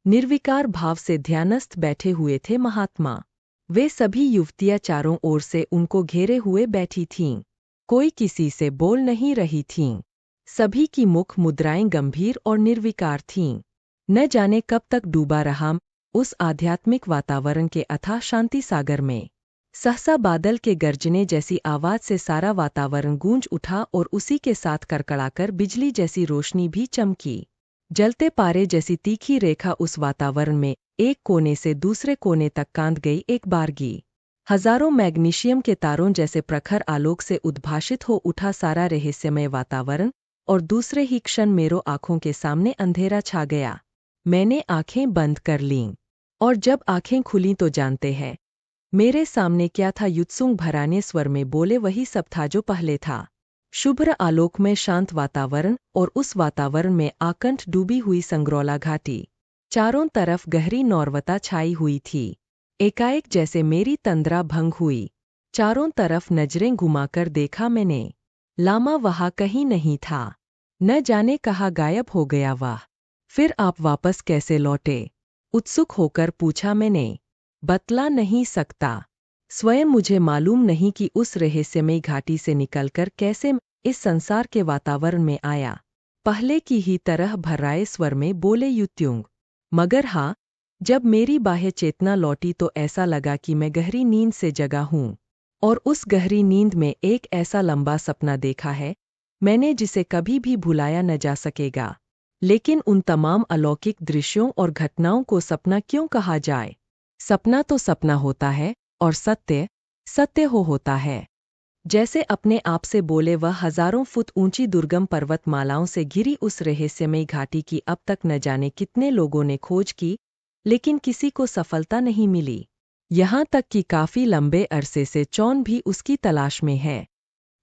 निर्विकार भाव से ध्यानस्थ बैठे हुए थे महात्मा। वे सभी युवतियां चारों ओर से उनको घेरे हुए बैठी थीं। कोई किसी से बोल नहीं रही थीं। सभी की मुख मुद्राएं गंभीर और निर्विकार थीं। न जाने कब तक डूबा रहा उस आध्यात्मिक वातावरण के अथाह शांति सागर में। सहसा बादल के गर्जने जैसी आवाज से सारा वातावरण गूंज उठा और उसी के साथ कड़कड़ाकर बिजली जैसी रोशनी भी चमकी। जलते पारे जैसी तीखी रेखा उस वातावरण में एक कोने से दूसरे कोने तक कांद गई एक बारगी। हजारों मैग्नीशियम के तारों जैसे प्रखर आलोक से उद्भासित हो उठा सारा रहस्यमय वातावरण और दूसरे ही क्षण मेरी आंखों के सामने अंधेरा छा गया। मैंने आंखें बंद कर लीं और जब आंखें खुलीं तो जानते हैं मेरे सामने क्या था। युत्सुंग भराने स्वर में बोले वही सब था जो पहले था। शुभ्र आलोक में शांत वातावरण और उस वातावरण में आकंठ डूबी हुई संग्रौला घाटी। चारों तरफ गहरी नौरवता छाई हुई थी। एकाएक जैसे मेरी तंद्रा भंग हुई। चारों तरफ नजरें घुमाकर देखा मैंने। लामा वहां कहीं नहीं था। न जाने कहाँ गायब हो गया वह। फिर आप वापस कैसे लौटे? उत्सुक होकर पूछा मैंने। बतला नहीं सकता। स्वयं मुझे मालूम नहीं कि उस रहस्यमयी घाटी से निकलकर कैसे इस संसार के वातावरण में आया। पहले की ही तरह भर्राए स्वर में बोले युत्युंग। मगर हाँ, जब मेरी बाह्य चेतना लौटी तो ऐसा लगा कि मैं गहरी नींद से जगा हूँ और उस गहरी नींद में एक ऐसा लंबा सपना देखा है मैंने जिसे कभी भी भुलाया न जा सकेगा। लेकिन उन तमाम अलौकिक दृश्यों और घटनाओं को सपना क्यों कहा जाए? सपना तो सपना होता है और सत्य सत्य होता है। जैसे अपने आप से बोले वह हजारों फुट ऊंची दुर्गम पर्वतमालाओं से घिरी उस रहस्यमयी घाटी की अब तक न जाने कितने लोगों ने खोज की, लेकिन किसी को सफलता नहीं मिली। यहाँ तक कि काफी लंबे अरसे से चौन भी उसकी तलाश में है,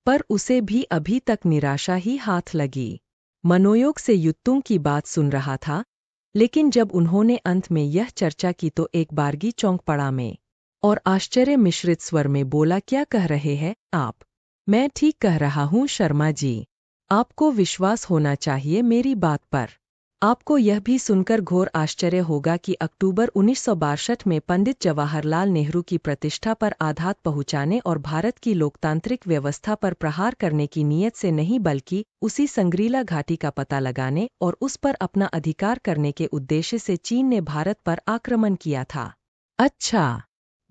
पर उसे भी अभी तक निराशा ही हाथ लगी। मनोयोग से युत्तुंग की बात सुन रहा था, लेकिन जब उन्होंने अंत में यह चर्चा की तो एक बारगी चौंक पड़ा मैं और आश्चर्य मिश्रित स्वर में बोला क्या कह रहे हैं आप? मैं ठीक कह रहा हूँ शर्मा जी। आपको विश्वास होना चाहिए मेरी बात पर। आपको यह भी सुनकर घोर आश्चर्य होगा कि अक्टूबर 1962 में पंडित जवाहरलाल नेहरू की प्रतिष्ठा पर आघात पहुंचाने और भारत की लोकतांत्रिक व्यवस्था पर प्रहार करने की नीयत से नहीं बल्कि उसी संग्रीला घाटी का पता लगाने और उस पर अपना अधिकार करने के उद्देश्य से चीन ने भारत पर आक्रमण किया था। अच्छा,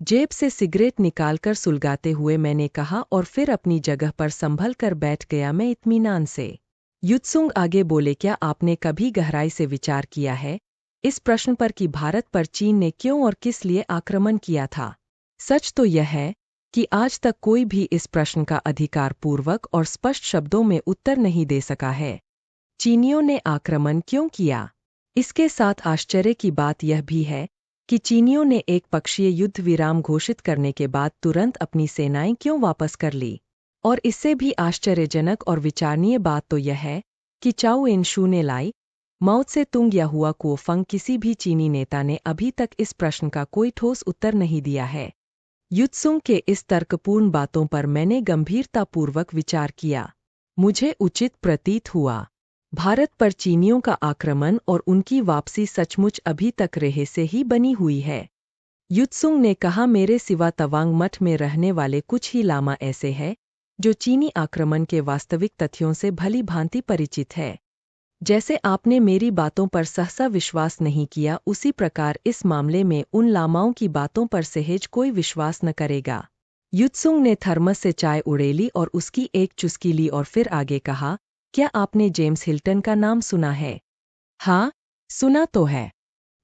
जेब से सिगरेट निकालकर सुलगाते हुए मैंने कहा और फिर अपनी जगह पर संभल कर बैठ गया मैं इत्मीनान से। युत्सुंग आगे बोले क्या आपने कभी गहराई से विचार किया है इस प्रश्न पर कि भारत पर चीन ने क्यों और किस लिए आक्रमण किया था? सच तो यह है कि आज तक कोई भी इस प्रश्न का अधिकारपूर्वक और स्पष्ट शब्दों में उत्तर नहीं दे सका है। चीनियों ने आक्रमण क्यों किया? इसके साथ आश्चर्य की बात यह भी है कि चीनियों ने एक पक्षीय युद्ध विराम घोषित करने के बाद तुरंत अपनी सेनाएं क्यों वापस कर ली? और इससे भी आश्चर्यजनक और विचारणीय बात तो यह है कि चाओ इन शू ने लाई माओ त्से तुंग या हुआ कुओफंग किसी भी चीनी नेता ने अभी तक इस प्रश्न का कोई ठोस उत्तर नहीं दिया है। युत्सुंग के इस तर्कपूर्ण बातों पर मैंने गंभीरतापूर्वक विचार किया। मुझे उचित प्रतीत हुआ भारत पर चीनियों का आक्रमण और उनकी वापसी सचमुच अभी तक रहस्य ही बनी हुई है। युत्सुंग ने कहा मेरे सिवा तवांग मठ में रहने वाले कुछ ही लामा ऐसे हैं जो चीनी आक्रमण के वास्तविक तथ्यों से भली भांति परिचित है। जैसे आपने मेरी बातों पर सहसा विश्वास नहीं किया उसी प्रकार इस मामले में उन लामाओं की बातों पर सहज कोई विश्वास न करेगा। युत्सुंग ने थर्मस से चाय उड़ेली और उसकी एक चुस्की ली और फिर आगे कहा क्या आपने जेम्स हिल्टन का नाम सुना है? हाँ, सुना तो है।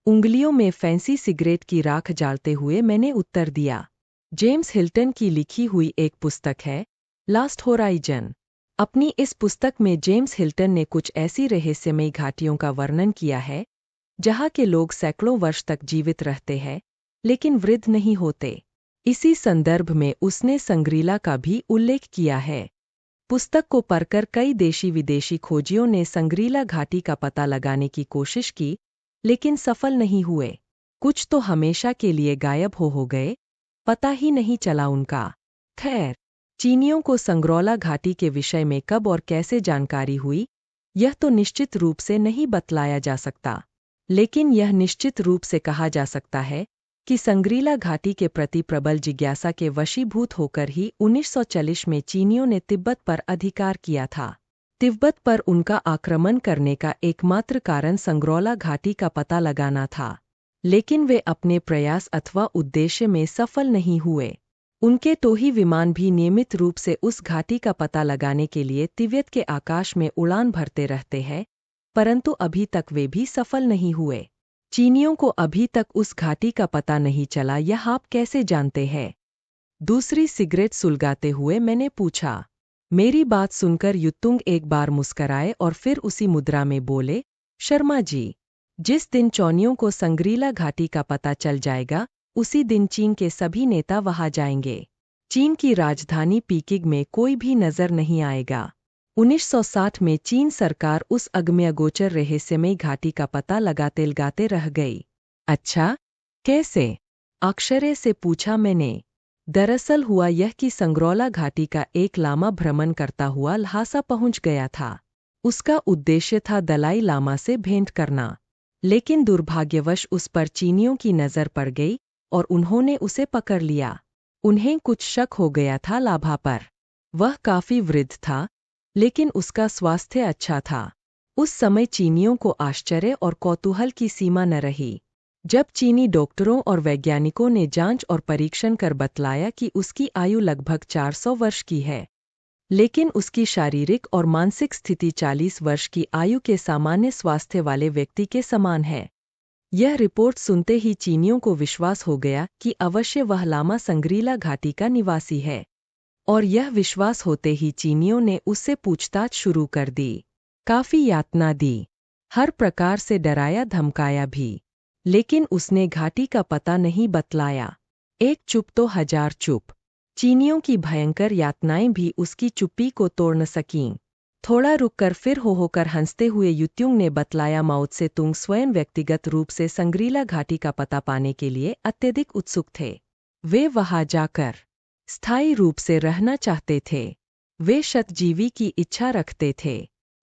उंगलियों में फैंसी सिगरेट की राख जालते हुए मैंने उत्तर दिया। जेम्स हिल्टन की लिखी हुई एक पुस्तक है लास्ट होराइजन। अपनी इस पुस्तक में जेम्स हिल्टन ने कुछ ऐसी रहस्यमयी घाटियों का वर्णन किया है जहाँ के लोग सैकड़ों वर्ष तक जीवित रहते हैं लेकिन वृद्ध नहीं होते। इसी संदर्भ में उसने संग्रीला का भी उल्लेख किया है। पुस्तक को पढ़कर कई देशी विदेशी खोजियों ने संग्रीला घाटी का पता लगाने की कोशिश की लेकिन सफल नहीं हुए। कुछ तो हमेशा के लिए गायब हो गए, पता ही नहीं चला उनका। खैर, चीनियों को संग्रौला घाटी के विषय में कब और कैसे जानकारी हुई, यह तो निश्चित रूप से नहीं बतलाया जा सकता, लेकिन यह निश्चित रूप से कहा जा सकता है कि संग्रीला घाटी के प्रति प्रबल जिज्ञासा के वशीभूत होकर ही 1940 में चीनियों ने तिब्बत पर अधिकार किया था। तिब्बत पर उनका आक्रमण करने का एकमात्र कारण संग्रौला घाटी का पता लगाना था, लेकिन वे अपने प्रयास अथवा उद्देश्य में सफल नहीं हुए। उनके तो ही विमान भी नियमित रूप से उस घाटी का पता लगाने के लिए तिब्बत के आकाश में उड़ान भरते रहते हैं, परंतु अभी तक वे भी सफल नहीं हुए। चीनियों को अभी तक उस घाटी का पता नहीं चला, यह आप कैसे जानते हैं? दूसरी सिगरेट सुलगाते हुए मैंने पूछा। मेरी बात सुनकर युत्तुंग एक बार मुस्कराए और फिर उसी मुद्रा में बोले, शर्मा जी, जिस दिन चौनियों को संग्रीला घाटी का पता चल जाएगा उसी दिन चीन के सभी नेता वहां जाएंगे। चीन की राजधानी पीकिंग में कोई भी नजर नहीं आएगा। 1960 में चीन सरकार उस अगम्यगोचर रहस्यमयी घाटी का पता लगाते रह गई। अच्छा, कैसे? आश्चर्य से पूछा मैंने। दरअसल हुआ यह कि संग्रौला घाटी का एक लामा भ्रमण करता हुआ ल्हासा पहुंच गया था। उसका उद्देश्य था दलाई लामा से भेंट करना, लेकिन दुर्भाग्यवश उस पर चीनियों की नजर पड़ गई और उन्होंने उसे पकड़ लिया। उन्हें कुछ शक हो गया था लाभा पर। वह काफी वृद्ध था, लेकिन उसका स्वास्थ्य अच्छा था। उस समय चीनियों को आश्चर्य और कौतूहल की सीमा न रही। जब चीनी डॉक्टरों और वैज्ञानिकों ने जांच और परीक्षण कर बतलाया कि उसकी आयु लगभग 400 वर्ष की है, लेकिन उसकी शारीरिक और मानसिक स्थिति 40 वर्ष की आयु के सामान्य स्वास्थ्य वाले व्यक्ति के समान है। यह रिपोर्ट सुनते ही चीनियों को विश्वास हो गया कि अवश्य वह लामा संग्रीला घाटी का निवासी है, और यह विश्वास होते ही चीनियों ने उससे पूछताछ शुरू कर दी। काफी यातना दी, हर प्रकार से डराया धमकाया भी, लेकिन उसने घाटी का पता नहीं बतलाया। एक चुप तो हजार चुप। चीनियों की भयंकर यातनाएं भी उसकी चुप्पी को तोड़ न सकीं। थोड़ा रुककर फिर होकर हंसते हुए युत्युंग ने बतलाया, माओत्से तुंग स्वयं व्यक्तिगत रूप से संग्रीला घाटी का पता पाने के लिए अत्यधिक उत्सुक थे। वे वहां जाकर स्थायी रूप से रहना चाहते थे। वे शतजीवी की इच्छा रखते थे।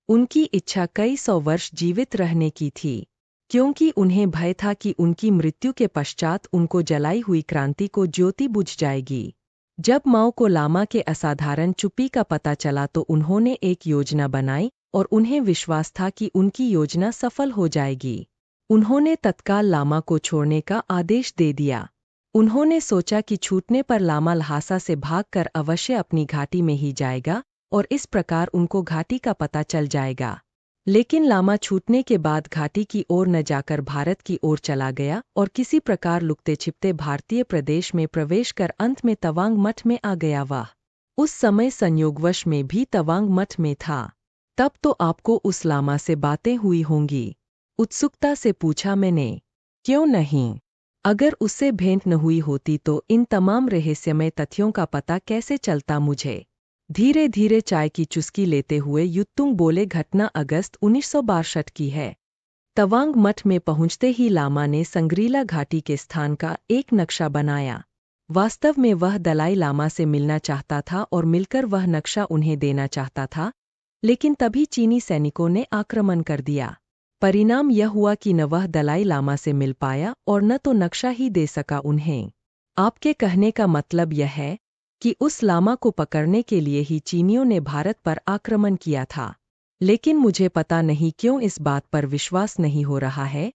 उनकी इच्छा कई 100 वर्ष जीवित रहने की थी, क्योंकि उन्हें भय था कि उनकी मृत्यु के पश्चात उनको जलाई हुई क्रांति को ज्योति बुझ जाएगी। जब माओ को लामा के असाधारण चुप्पी का पता चला तो उन्होंने एक योजना बनाई और उन्हें विश्वास था कि उनकी योजना सफल हो जाएगी। उन्होंने तत्काल लामा को छोड़ने का आदेश दे दिया। उन्होंने सोचा कि छूटने पर लामा ल्हासा से भागकर अवश्य अपनी घाटी में ही जाएगा और इस प्रकार उनको घाटी का पता चल जाएगा। लेकिन लामा छूटने के बाद घाटी की ओर न जाकर भारत की ओर चला गया और किसी प्रकार लुकते छिपते भारतीय प्रदेश में प्रवेश कर अंत में तवांग मठ में आ गया। वह उस समय संयोगवश में भी तवांग मठ में था। तब तो आपको उस लामा से बातें हुई होंगी? उत्सुकता से पूछा मैंने। क्यों नहीं? अगर उससे भेंट न हुई होती तो इन तमाम रहस्यमय तथ्यों का पता कैसे चलता मुझे? धीरे धीरे चाय की चुस्की लेते हुए युत्तुंग बोले, घटना अगस्त 1962 की है। तवांग मठ में पहुंचते ही लामा ने संग्रीला घाटी के स्थान का एक नक्शा बनाया। वास्तव में वह दलाई लामा से मिलना चाहता था और मिलकर वह नक्शा उन्हें देना चाहता था, लेकिन तभी चीनी सैनिकों ने आक्रमण कर दिया। परिणाम यह हुआ कि न वह दलाई लामा से मिल पाया और न तो नक्शा ही दे सका उन्हें। आपके कहने का मतलब यह है कि उस लामा को पकड़ने के लिए ही चीनियों ने भारत पर आक्रमण किया था, लेकिन मुझे पता नहीं क्यों इस बात पर विश्वास नहीं हो रहा है,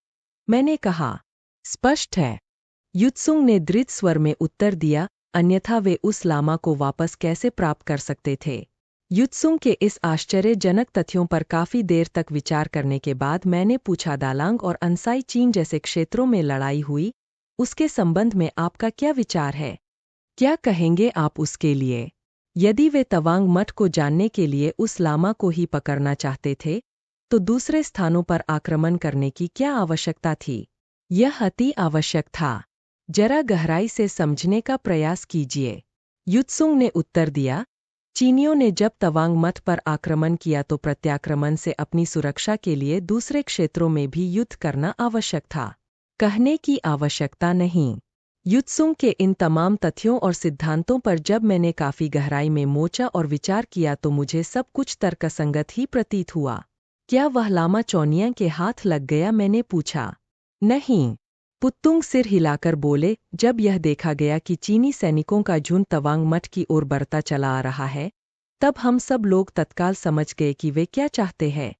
मैंने कहा। स्पष्ट है, युत्सुंग ने दृढ़ स्वर में उत्तर दिया, अन्यथा वे उस लामा को वापस कैसे प्राप्त कर सकते थे? युत्सुंग के इस आश्चर्यजनक तथ्यों पर काफी देर तक विचार करने के बाद मैंने पूछा, दालांग और अंसाई चीन जैसे क्षेत्रों में लड़ाई हुई, उसके संबंध में आपका क्या विचार है? क्या कहेंगे आप उसके लिए? यदि वे तवांग मठ को जानने के लिए उस लामा को ही पकड़ना चाहते थे, तो दूसरे स्थानों पर आक्रमण करने की क्या आवश्यकता थी? यह अति आवश्यक था। जरा गहराई से समझने का प्रयास कीजिए। युत्सुंग ने उत्तर दिया, चीनियों ने जब तवांग मठ पर आक्रमण किया तो प्रत्याक्रमण से अपनी सुरक्षा के लिए दूसरे क्षेत्रों में भी युद्ध करना आवश्यक था। कहने की आवश्यकता नहीं। युत्सुंग के इन तमाम तथ्यों और सिद्धांतों पर जब मैंने काफी गहराई में मोचा और विचार किया तो मुझे सब कुछ तर्कसंगत ही प्रतीत हुआ। क्या वह लामा चौनिया के हाथ लग गया? मैंने पूछा। नहीं, पुत्तुंग सिर हिलाकर बोले, जब यह देखा गया कि चीनी सैनिकों का झुंड तवांग मठ की ओर बढ़ता चला आ रहा है, तब हम सब लोग तत्काल समझ गए कि वे क्या चाहते हैं।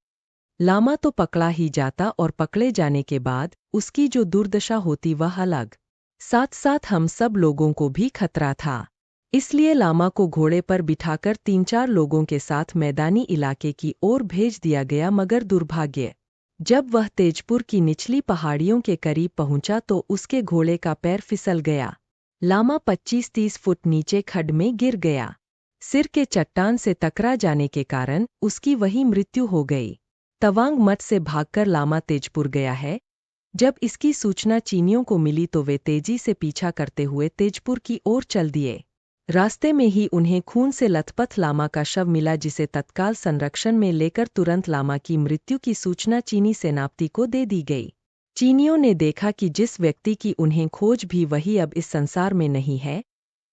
लामा तो पकड़ा ही जाता और पकड़े जाने के बाद उसकी जो दुर्दशा होती वह अलग। साथ साथ हम सब लोगों को भी खतरा था। इसलिए लामा को घोड़े पर बिठाकर 3-4 लोगों के साथ मैदानी इलाके की ओर भेज दिया गया, मगर दुर्भाग्य, जब वह तेजपुर की निचली पहाड़ियों के करीब पहुंचा तो उसके घोड़े का पैर फिसल गया। लामा 25-30 फुट नीचे खड्ड में गिर गया। सिर के चट्टान से टकरा जाने के कारण उसकी वही मृत्यु हो गई। तवांग मठ से भागकर लामा तेजपुर गया है। जब इसकी सूचना चीनियों को मिली तो वे तेजी से पीछा करते हुए तेजपुर की ओर चल दिए। रास्ते में ही उन्हें खून से लथपथ लामा का शव मिला, जिसे तत्काल संरक्षण में लेकर तुरंत लामा की मृत्यु की सूचना चीनी सेनापति को दे दी गई। चीनियों ने देखा कि जिस व्यक्ति की उन्हें खोज भी वही अब इस संसार में नहीं है,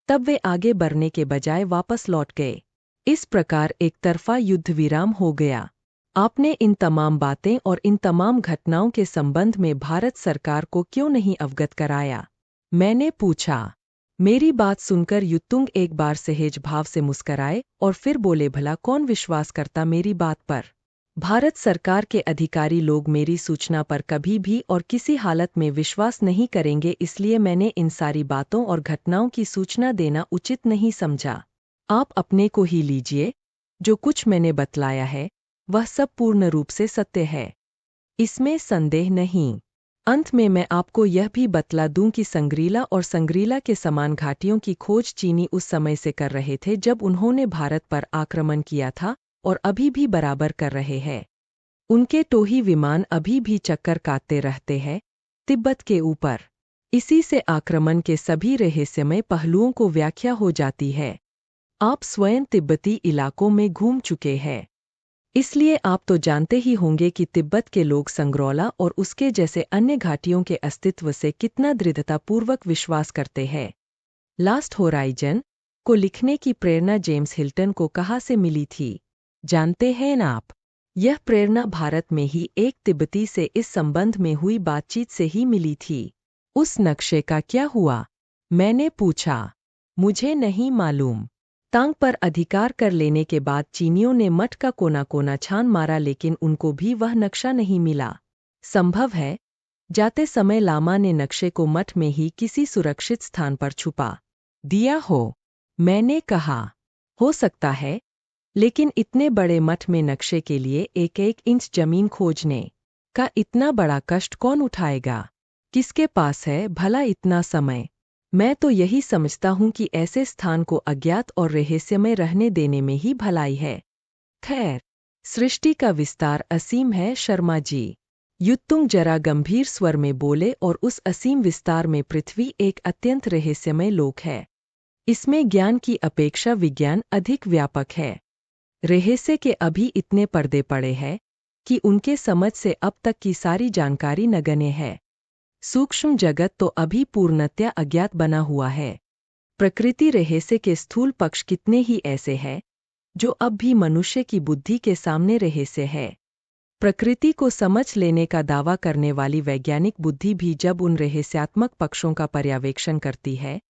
तब वे आगे बढ़ने के बजाय वापस लौट गए। इस प्रकार एक तरफा युद्ध विराम हो गया। आपने इन तमाम बातें और इन तमाम घटनाओं के संबंध में भारत सरकार को क्यों नहीं अवगत कराया? मैंने पूछा। मेरी बात सुनकर युत्तुंग एक बार सहज भाव से मुस्कराए और फिर बोले, भला कौन विश्वास करता मेरी बात पर? भारत सरकार के अधिकारी लोग मेरी सूचना पर कभी भी और किसी हालत में विश्वास नहीं करेंगे, इसलिए मैंने इन सारी बातों और घटनाओं की सूचना देना उचित नहीं समझा। आप अपने को ही लीजिए। जो कुछ मैंने बतलाया है वह सब पूर्ण रूप से सत्य है, इसमें संदेह नहीं। अंत में मैं आपको यह भी बतला दूं कि संग्रीला और संग्रीला के समान घाटियों की खोज चीनी उस समय से कर रहे थे जब उन्होंने भारत पर आक्रमण किया था, और अभी भी बराबर कर रहे हैं। उनके टोही विमान अभी भी चक्कर काटते रहते हैं तिब्बत के ऊपर। इसी से आक्रमण के सभी रहस्यमय पहलुओं को व्याख्या हो जाती है। आप स्वयं तिब्बती इलाकों में घूम चुके हैं, इसलिए आप तो जानते ही होंगे कि तिब्बत के लोग संग्रौला और उसके जैसे अन्य घाटियों के अस्तित्व से कितना दृढ़तापूर्वक विश्वास करते हैं। लास्ट होराइजन को लिखने की प्रेरणा जेम्स हिल्टन को कहाँ से मिली थी, जानते हैं ना आप? यह प्रेरणा भारत में ही एक तिब्बती से इस संबंध में हुई बातचीत से ही मिली थी। उस नक्शे का क्या हुआ? मैंने पूछा। मुझे नहीं मालूम। तांग पर अधिकार कर लेने के बाद चीनियों ने मठ का कोना कोना छान मारा, लेकिन उनको भी वह नक्शा नहीं मिला। संभव है जाते समय लामा ने नक्शे को मठ में ही किसी सुरक्षित स्थान पर छुपा दिया हो। मैंने कहा, हो सकता है, लेकिन इतने बड़े मठ में नक्शे के लिए 1-1 इंच जमीन खोजने का इतना बड़ा कष्ट कौन उठाएगा? किसके पास है भला इतना समय? मैं तो यही समझता हूं कि ऐसे स्थान को अज्ञात और रहस्यमय रहने देने में ही भलाई है। खैर, सृष्टि का विस्तार असीम है शर्मा जी। युत्तुंग जरा गंभीर स्वर में बोले, और उस असीम विस्तार में पृथ्वी एक अत्यंत रहस्यमय लोक है। इसमें ज्ञान की अपेक्षा विज्ञान अधिक व्यापक है। रहस्य के अभी इतने पर्दे पड़े हैं कि उनके समझ से अब तक की सारी जानकारी नगण्य है। सूक्ष्म जगत तो अभी पूर्णतया अज्ञात बना हुआ है। प्रकृति रहस्य के स्थूल पक्ष कितने ही ऐसे हैं जो अब भी मनुष्य की बुद्धि के सामने रहस्य है। प्रकृति को समझ लेने का दावा करने वाली वैज्ञानिक बुद्धि भी जब उन रहस्यात्मक पक्षों का पर्यवेक्षण करती है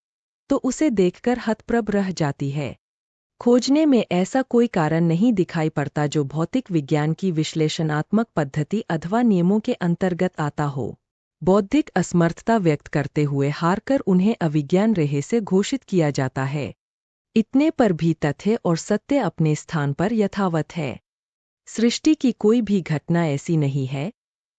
तो उसे देखकर हतप्रभ रह जाती है। खोजने में ऐसा कोई कारण नहीं दिखाई पड़ता जो भौतिक विज्ञान की विश्लेषणात्मक पद्धति अथवा नियमों के अंतर्गत आता हो। बौद्धिक असमर्थता व्यक्त करते हुए हारकर उन्हें अविज्ञान रहस्य घोषित किया जाता है। इतने पर भी तथ्य और सत्य अपने स्थान पर यथावत है। सृष्टि की कोई भी घटना ऐसी नहीं है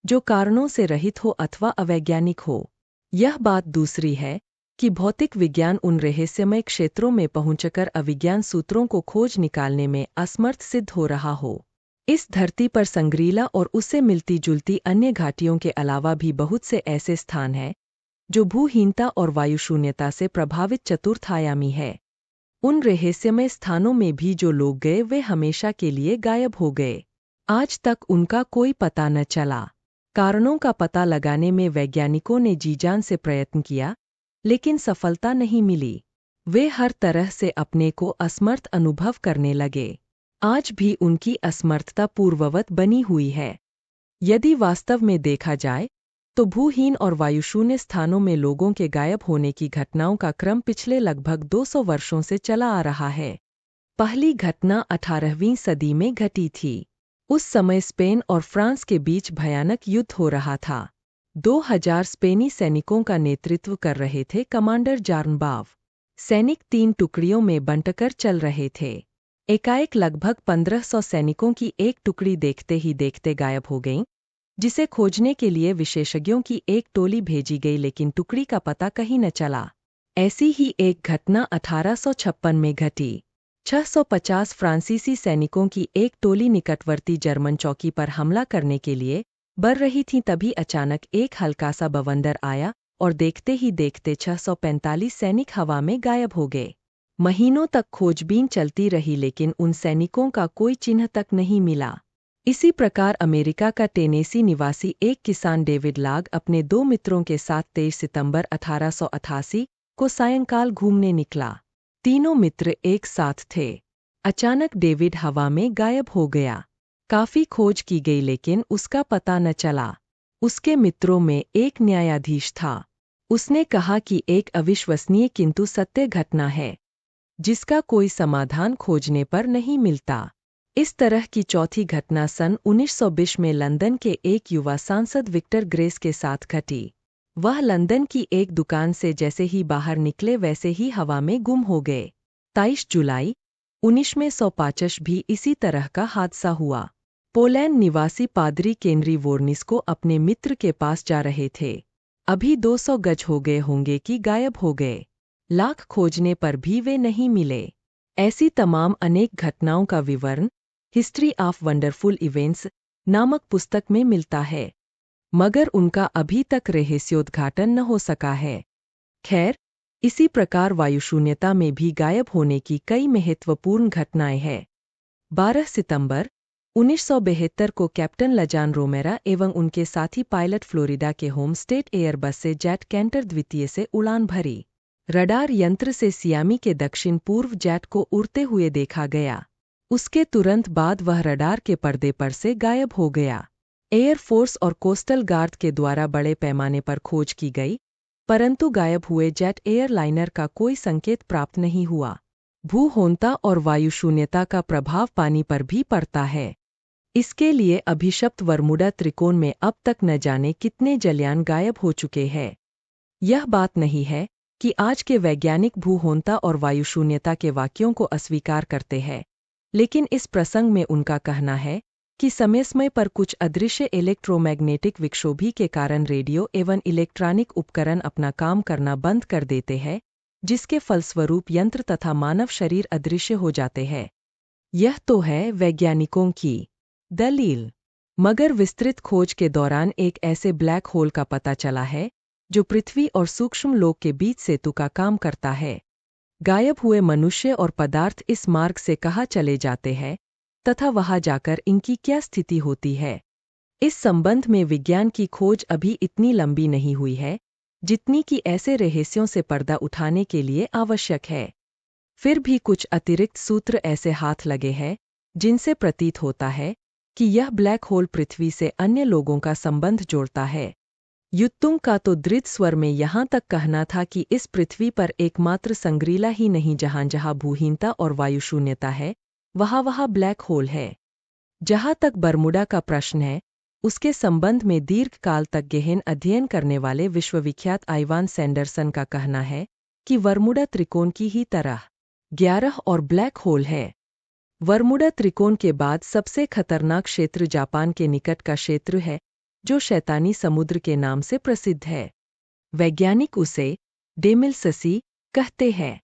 जो कारणों से रहित हो अथवा अवैज्ञानिक हो। यह बात दूसरी है कि भौतिक विज्ञान उन रहस्यमय क्षेत्रों में पहुंचकर अविज्ञान सूत्रों को खोज निकालने में असमर्थ सिद्ध हो रहा हो। इस धरती पर संग्रीला और उससे मिलती जुलती अन्य घाटियों के अलावा भी बहुत से ऐसे स्थान हैं जो भूहीनता और वायुशून्यता से प्रभावित चतुर्थायामी है। उन रहस्यमय स्थानों में भी जो लोग गए वे हमेशा के लिए गायब हो गए। आज तक उनका कोई पता न चला। कारणों का पता लगाने में वैज्ञानिकों ने जी-जान से प्रयत्न किया, लेकिन सफलता नहीं मिली। वे हर तरह से अपने को असमर्थ अनुभव करने लगे। आज भी उनकी असमर्थता पूर्ववत बनी हुई है। यदि वास्तव में देखा जाए तो भूहीन और वायुशून्य स्थानों में लोगों के गायब होने की घटनाओं का क्रम पिछले लगभग 200 वर्षों से चला आ रहा है। पहली घटना 18वीं सदी में घटी थी। उस समय स्पेन और फ्रांस के बीच भयानक युद्ध हो रहा था। 2000 स्पेनी सैनिकों का नेतृत्व कर रहे थे कमांडर जार्नबाव। सैनिक 3 टुकड़ियों में बंटकर चल रहे थे। एकाएक लगभग 1500 सैनिकों की एक टुकड़ी देखते ही देखते गायब हो गई, जिसे खोजने के लिए विशेषज्ञों की एक टोली भेजी गई, लेकिन टुकड़ी का पता कहीं न चला। ऐसी ही एक घटना 1856 में घटी। 650 फ्रांसीसी सैनिकों की एक टोली निकटवर्ती जर्मन चौकी पर हमला करने के लिए बढ़ रही थी, तभी अचानक एक हल्का सा बवंडर आया और देखते ही देखते 645 सैनिक हवा में गायब हो गए। महीनों तक खोजबीन चलती रही, लेकिन उन सैनिकों का कोई चिन्ह तक नहीं मिला। इसी प्रकार अमेरिका का टेनेसी निवासी एक किसान डेविड लाग अपने 2 मित्रों के साथ 23 सितंबर 1888 को सायंकाल घूमने निकला। तीनों मित्र एक साथ थे। अचानक डेविड हवा में गायब हो गया। काफी खोज की गई, लेकिन उसका पता न चला। उसके मित्रों में एक न्यायाधीश था। उसने कहा कि एक अविश्वसनीय किंतु सत्य घटना है, जिसका कोई समाधान खोजने पर नहीं मिलता। इस तरह की चौथी घटना सन 1920 में लंदन के एक युवा सांसद विक्टर ग्रेस के साथ घटी। वह लंदन की एक दुकान से जैसे ही बाहर निकले वैसे ही हवा में गुम हो गए। 23 जुलाई 1905 भी इसी तरह का हादसा हुआ। पोलैंड निवासी पादरी केनरी वोर्निस्को अपने मित्र के पास जा रहे थे। अभी 200 गज हो गए होंगे कि गायब हो गए। लाख खोजने पर भी वे नहीं मिले। ऐसी तमाम अनेक घटनाओं का विवरण हिस्ट्री ऑफ वंडरफुल इवेंट्स नामक पुस्तक में मिलता है, मगर उनका अभी तक रहस्योद्घाटन न हो सका है। खैर, इसी प्रकार वायुशून्यता में भी गायब होने की कई महत्वपूर्ण घटनाएं हैं। 12 सितंबर 1972 को कैप्टन लजान रोमेरा एवं उनके साथी पायलट फ्लोरिडा के होम स्टेट एयरबस से जेट कैंटर द्वितीय से उड़ान भरी। रडार यंत्र से सियामी के दक्षिण पूर्व जेट को उड़ते हुए देखा गया। उसके तुरंत बाद वह रडार के पर्दे पर से गायब हो गया। एयरफोर्स और कोस्टल गार्ड के द्वारा बड़े पैमाने पर खोज की गई, परंतु गायब हुए जेट एयरलाइनर का कोई संकेत प्राप्त नहीं हुआ। भूहोनता और वायुशून्यता का प्रभाव पानी पर भी पड़ता है। इसके लिए अभिशप्त बरमूडा त्रिकोण में अब तक न जाने कितने जलयान गायब हो चुके हैं। यह बात नहीं है कि आज के वैज्ञानिक भूहोनता और वायुशून्यता के वाक्यों को अस्वीकार करते हैं, लेकिन इस प्रसंग में उनका कहना है कि समय समय पर कुछ अदृश्य इलेक्ट्रोमैग्नेटिक विक्षोभी के कारण रेडियो एवं इलेक्ट्रॉनिक उपकरण अपना काम करना बंद कर देते हैं, जिसके फलस्वरूप यंत्र तथा मानव शरीर अदृश्य हो जाते हैं। यह तो है वैज्ञानिकों की दलील, मगर विस्तृत खोज के दौरान एक ऐसे ब्लैक होल का पता चला है जो पृथ्वी और सूक्ष्म लोक के बीच सेतु का काम करता है। गायब हुए मनुष्य और पदार्थ इस मार्ग से कहाँ चले जाते हैं तथा वहां जाकर इनकी क्या स्थिति होती है, इस संबंध में विज्ञान की खोज अभी इतनी लंबी नहीं हुई है जितनी कि ऐसे रहस्यों से पर्दा उठाने के लिए आवश्यक है। फिर भी कुछ अतिरिक्त सूत्र ऐसे हाथ लगे हैं जिनसे प्रतीत होता है कि यह ब्लैक होल पृथ्वी से अन्य लोगों का संबंध जोड़ता है। युत्तुंग का तो दृढ़ स्वर में यहाँ तक कहना था कि इस पृथ्वी पर एकमात्र संग्रीला ही नहीं, जहाँ जहाँ भूहीनता और वायुशून्यता है वहाँ वहाँ ब्लैक होल है। जहाँ तक बरमूडा का प्रश्न है, उसके संबंध में दीर्घकाल तक गहन अध्ययन करने वाले विश्वविख्यात आइवान सैंडरसन का कहना है कि बरमूडा त्रिकोण की ही तरह 11 और ब्लैक होल है। बरमूडा त्रिकोण के बाद सबसे खतरनाक क्षेत्र जापान के निकट का क्षेत्र है, जो शैतानी समुद्र के नाम से प्रसिद्ध है। वैज्ञानिक उसे डेमिल्ससी कहते हैं।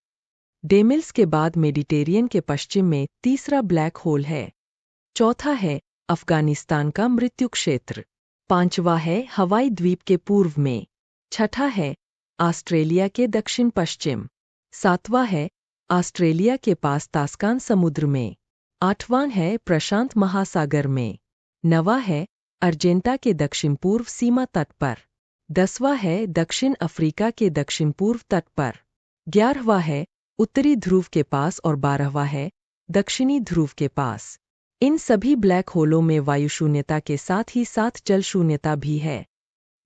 डेमिल्स के बाद मेडिटेरियन के पश्चिम में तीसरा ब्लैक होल है। चौथा है अफगानिस्तान का मृत्यु क्षेत्र। पांचवा है हवाई द्वीप के पूर्व में। छठा है ऑस्ट्रेलिया के दक्षिण पश्चिम। सातवां है ऑस्ट्रेलिया के पास तास्कान समुद्र में। आठवां है प्रशांत महासागर में। नवां है अर्जेंटा के दक्षिण पूर्व सीमा तट पर। 10वां है दक्षिण अफ्रीका के दक्षिण पूर्व तट पर। 11वां है उत्तरी ध्रुव के पास और 12वां है दक्षिणी ध्रुव के पास। इन सभी ब्लैक होलों में वायु शून्यता के साथ ही साथ जल शून्यता भी है।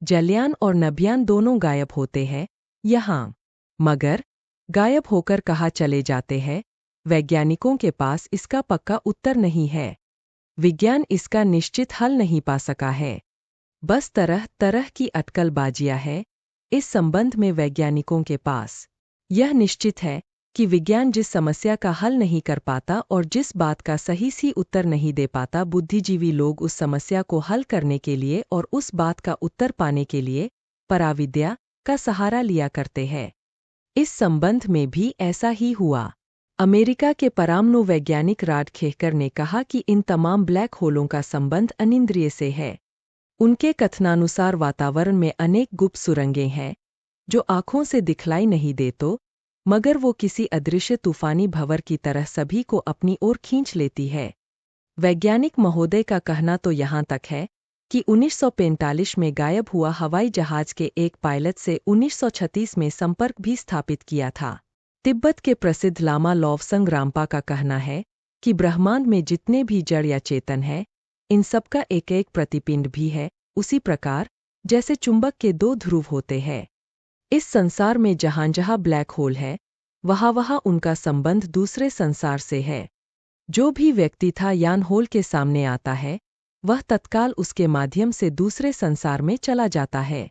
जलयान और नभ्यान दोनों गायब होते हैं यहाँ, मगर गायब होकर कहाँ चले जाते हैं, वैज्ञानिकों के पास इसका पक्का उत्तर नहीं है। विज्ञान इसका निश्चित हल नहीं पा सका है। बस तरह तरह की अटकलबाजियां है इस संबंध में वैज्ञानिकों के पास। यह निश्चित है कि विज्ञान जिस समस्या का हल नहीं कर पाता और जिस बात का सही उत्तर नहीं दे पाता, बुद्धिजीवी लोग उस समस्या को हल करने के लिए और उस बात का उत्तर पाने के लिए पराविद्या का सहारा लिया करते हैं। इस संबंध में भी ऐसा ही हुआ। अमेरिका के परमाणु वैज्ञानिक रॉड खेकर ने कहा कि इन तमाम ब्लैक होलों का संबंध अनिंद्रिय से है। उनके कथनानुसार वातावरण में अनेक गुप्त सुरंगें हैं जो आंखों से दिखलाई नहीं देतो, मगर वो किसी अदृश्य तूफानी भंवर की तरह सभी को अपनी ओर खींच लेती है। वैज्ञानिक महोदय का कहना तो यहाँ तक है कि 1945 में गायब हुआ हवाई जहाज के एक पायलट से 1936 में संपर्क भी स्थापित किया था। तिब्बत के प्रसिद्ध लामा लॉवसंग रामपा का कहना है कि ब्रह्मांड में जितने भी जड़ या चेतन है, इन सबका एक एक प्रतिपिंड भी है, उसी प्रकार जैसे चुंबक के 2 ध्रुव होते हैं। इस संसार में जहाँ जहाँ ब्लैक होल है, वहाँ वहाँ उनका संबंध दूसरे संसार से है। जो भी व्यक्ति था यान होल के सामने आता है, वह तत्काल उसके माध्यम से दूसरे संसार में चला जाता है।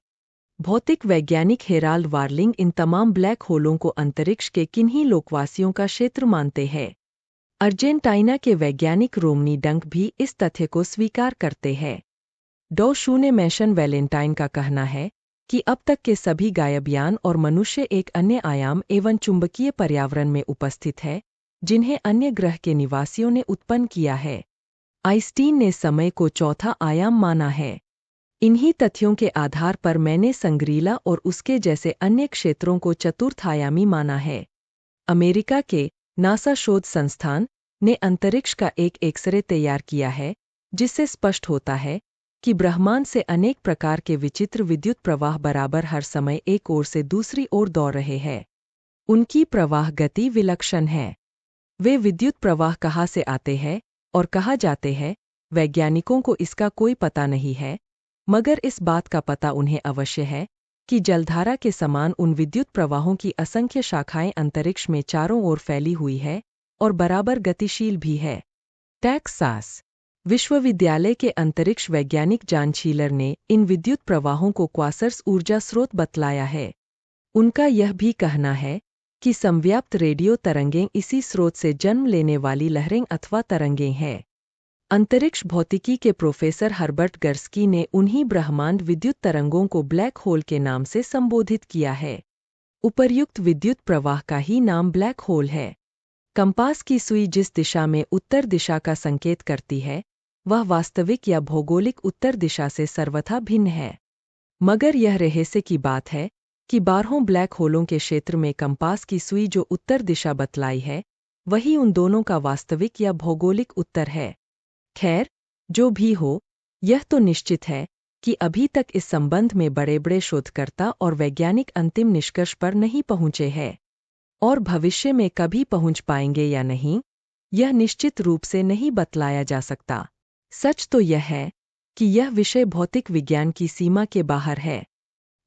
भौतिक वैज्ञानिक हेराल्ड वार्लिंग इन तमाम ब्लैक होलों को अंतरिक्ष के किन्हीं लोकवासियों का क्षेत्र मानते हैं। अर्जेंटीना के वैज्ञानिक रोमनी डंक भी इस तथ्य को स्वीकार करते हैं। डॉ शूने मैशन वैलेंटाइन का कहना है कि अब तक के सभी गायब यान और मनुष्य एक अन्य आयाम एवं चुंबकीय पर्यावरण में उपस्थित है, जिन्हें अन्य ग्रह के निवासियों ने उत्पन्न किया है। आइंस्टीन ने समय को चौथा आयाम माना है। इन्हीं तथ्यों के आधार पर मैंने संग्रीला और उसके जैसे अन्य क्षेत्रों को चतुर्थायामी माना है। अमेरिका के नासा शोध संस्थान ने अंतरिक्ष का एक एक्सरे तैयार किया है, जिससे स्पष्ट होता है कि ब्रह्मांड से अनेक प्रकार के विचित्र विद्युत प्रवाह बराबर हर समय एक ओर से दूसरी ओर दौड़ रहे हैं। उनकी प्रवाह गति विलक्षण है। वे विद्युत प्रवाह कहाँ से आते हैं और कहाँ जाते हैं, वैज्ञानिकों को इसका कोई पता नहीं है, मगर इस बात का पता उन्हें अवश्य है कि जलधारा के समान उन विद्युत प्रवाहों की असंख्य शाखाएं अंतरिक्ष में चारों ओर फैली हुई है और बराबर गतिशील भी है। टेक्सास विश्वविद्यालय के अंतरिक्ष वैज्ञानिक जॉन शीलर ने इन विद्युत प्रवाहों को क्वासर्स ऊर्जा स्रोत बतलाया है। उनका यह भी कहना है कि समव्याप्त रेडियो तरंगें इसी स्रोत से जन्म लेने वाली लहरें अथवा तरंगें हैं। अंतरिक्ष भौतिकी के प्रोफेसर हर्बर्ट गर्स्की ने उन्हीं ब्रह्मांड विद्युत तरंगों को ब्लैक होल के नाम से संबोधित किया है। उपर्युक्त विद्युत प्रवाह का ही नाम ब्लैक होल है। कंपास की सुई जिस दिशा में उत्तर दिशा का संकेत करती है, वह वास्तविक या भौगोलिक उत्तर दिशा से सर्वथा भिन्न है। मगर यह रहस्य की बात है कि 12 ब्लैक होलों के क्षेत्र में कंपास की सुई जो उत्तर दिशा बतलाई है, वही उन दोनों का वास्तविक या भौगोलिक उत्तर है। खैर, जो भी हो, यह तो निश्चित है कि अभी तक इस संबंध में बड़े बड़े शोधकर्ता और वैज्ञानिक अंतिम निष्कर्ष पर नहीं पहुंचे हैं, और भविष्य में कभी पहुंच पाएंगे या नहीं, यह निश्चित रूप से नहीं बतलाया जा सकता। सच तो यह है कि यह विषय भौतिक विज्ञान की सीमा के बाहर है।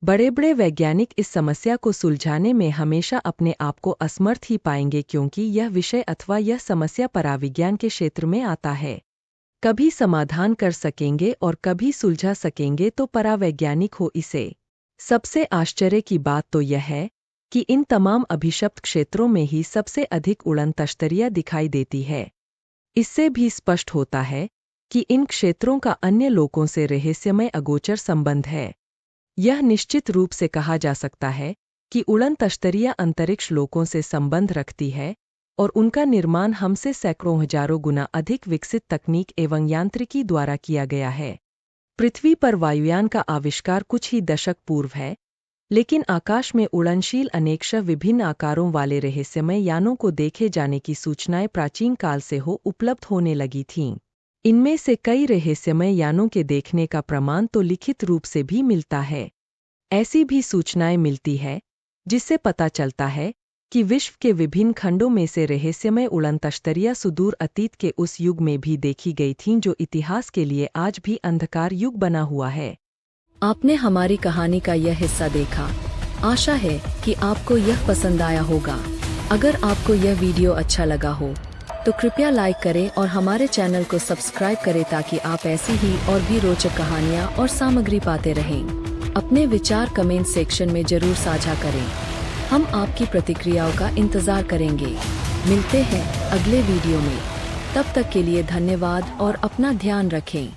बड़े बड़े वैज्ञानिक इस समस्या को सुलझाने में हमेशा अपने आप को असमर्थ ही पाएंगे, क्योंकि यह विषय अथवा यह समस्या पराविज्ञान के क्षेत्र में आता है। कभी समाधान कर सकेंगे और कभी सुलझा सकेंगे तो परावैज्ञानिक हो इसे। सबसे आश्चर्य की बात तो यह है कि इन तमाम अभिशप्त क्षेत्रों में ही सबसे अधिक उड़न तश्तरियां दिखाई देती है। इससे भी स्पष्ट होता है कि इन क्षेत्रों का अन्य लोकों से रहस्यमय अगोचर संबंध है। यह निश्चित रूप से कहा जा सकता है कि उड़न तश्तरियां अंतरिक्ष लोकों से संबंध रखती है और उनका निर्माण हमसे सैकड़ों हजारों गुना अधिक विकसित तकनीक एवं यांत्रिकी द्वारा किया गया है। पृथ्वी पर वायुयान का आविष्कार कुछ ही दशक पूर्व है, लेकिन आकाश में उड़नशील अनेकशः विभिन्न आकारों वाले रहस्यमय यानों को देखे जाने की सूचनाएं प्राचीन काल से उपलब्ध होने लगी थीं। इनमें से कई रहस्यमय यानों के देखने का प्रमाण तो लिखित रूप से भी मिलता है। ऐसी भी सूचनाएं मिलती है जिससे पता चलता है कि विश्व के विभिन्न खंडों में से रहस्यमय उड़न तश्तरियां सुदूर अतीत के उस युग में भी देखी गई थीं जो इतिहास के लिए आज भी अंधकार युग बना हुआ है। आपने हमारी कहानी का यह हिस्सा देखा। आशा है कि आपको यह पसंद आया होगा। अगर आपको यह वीडियो अच्छा लगा हो तो कृपया लाइक करें और हमारे चैनल को सब्सक्राइब करें ताकि आप ऐसी ही और भी रोचक कहानियाँ और सामग्री पाते रहें। अपने विचार कमेंट सेक्शन में जरूर साझा करें। हम आपकी प्रतिक्रियाओं का इंतजार करेंगे। मिलते हैं अगले वीडियो में। तब तक के लिए धन्यवाद और अपना ध्यान रखें।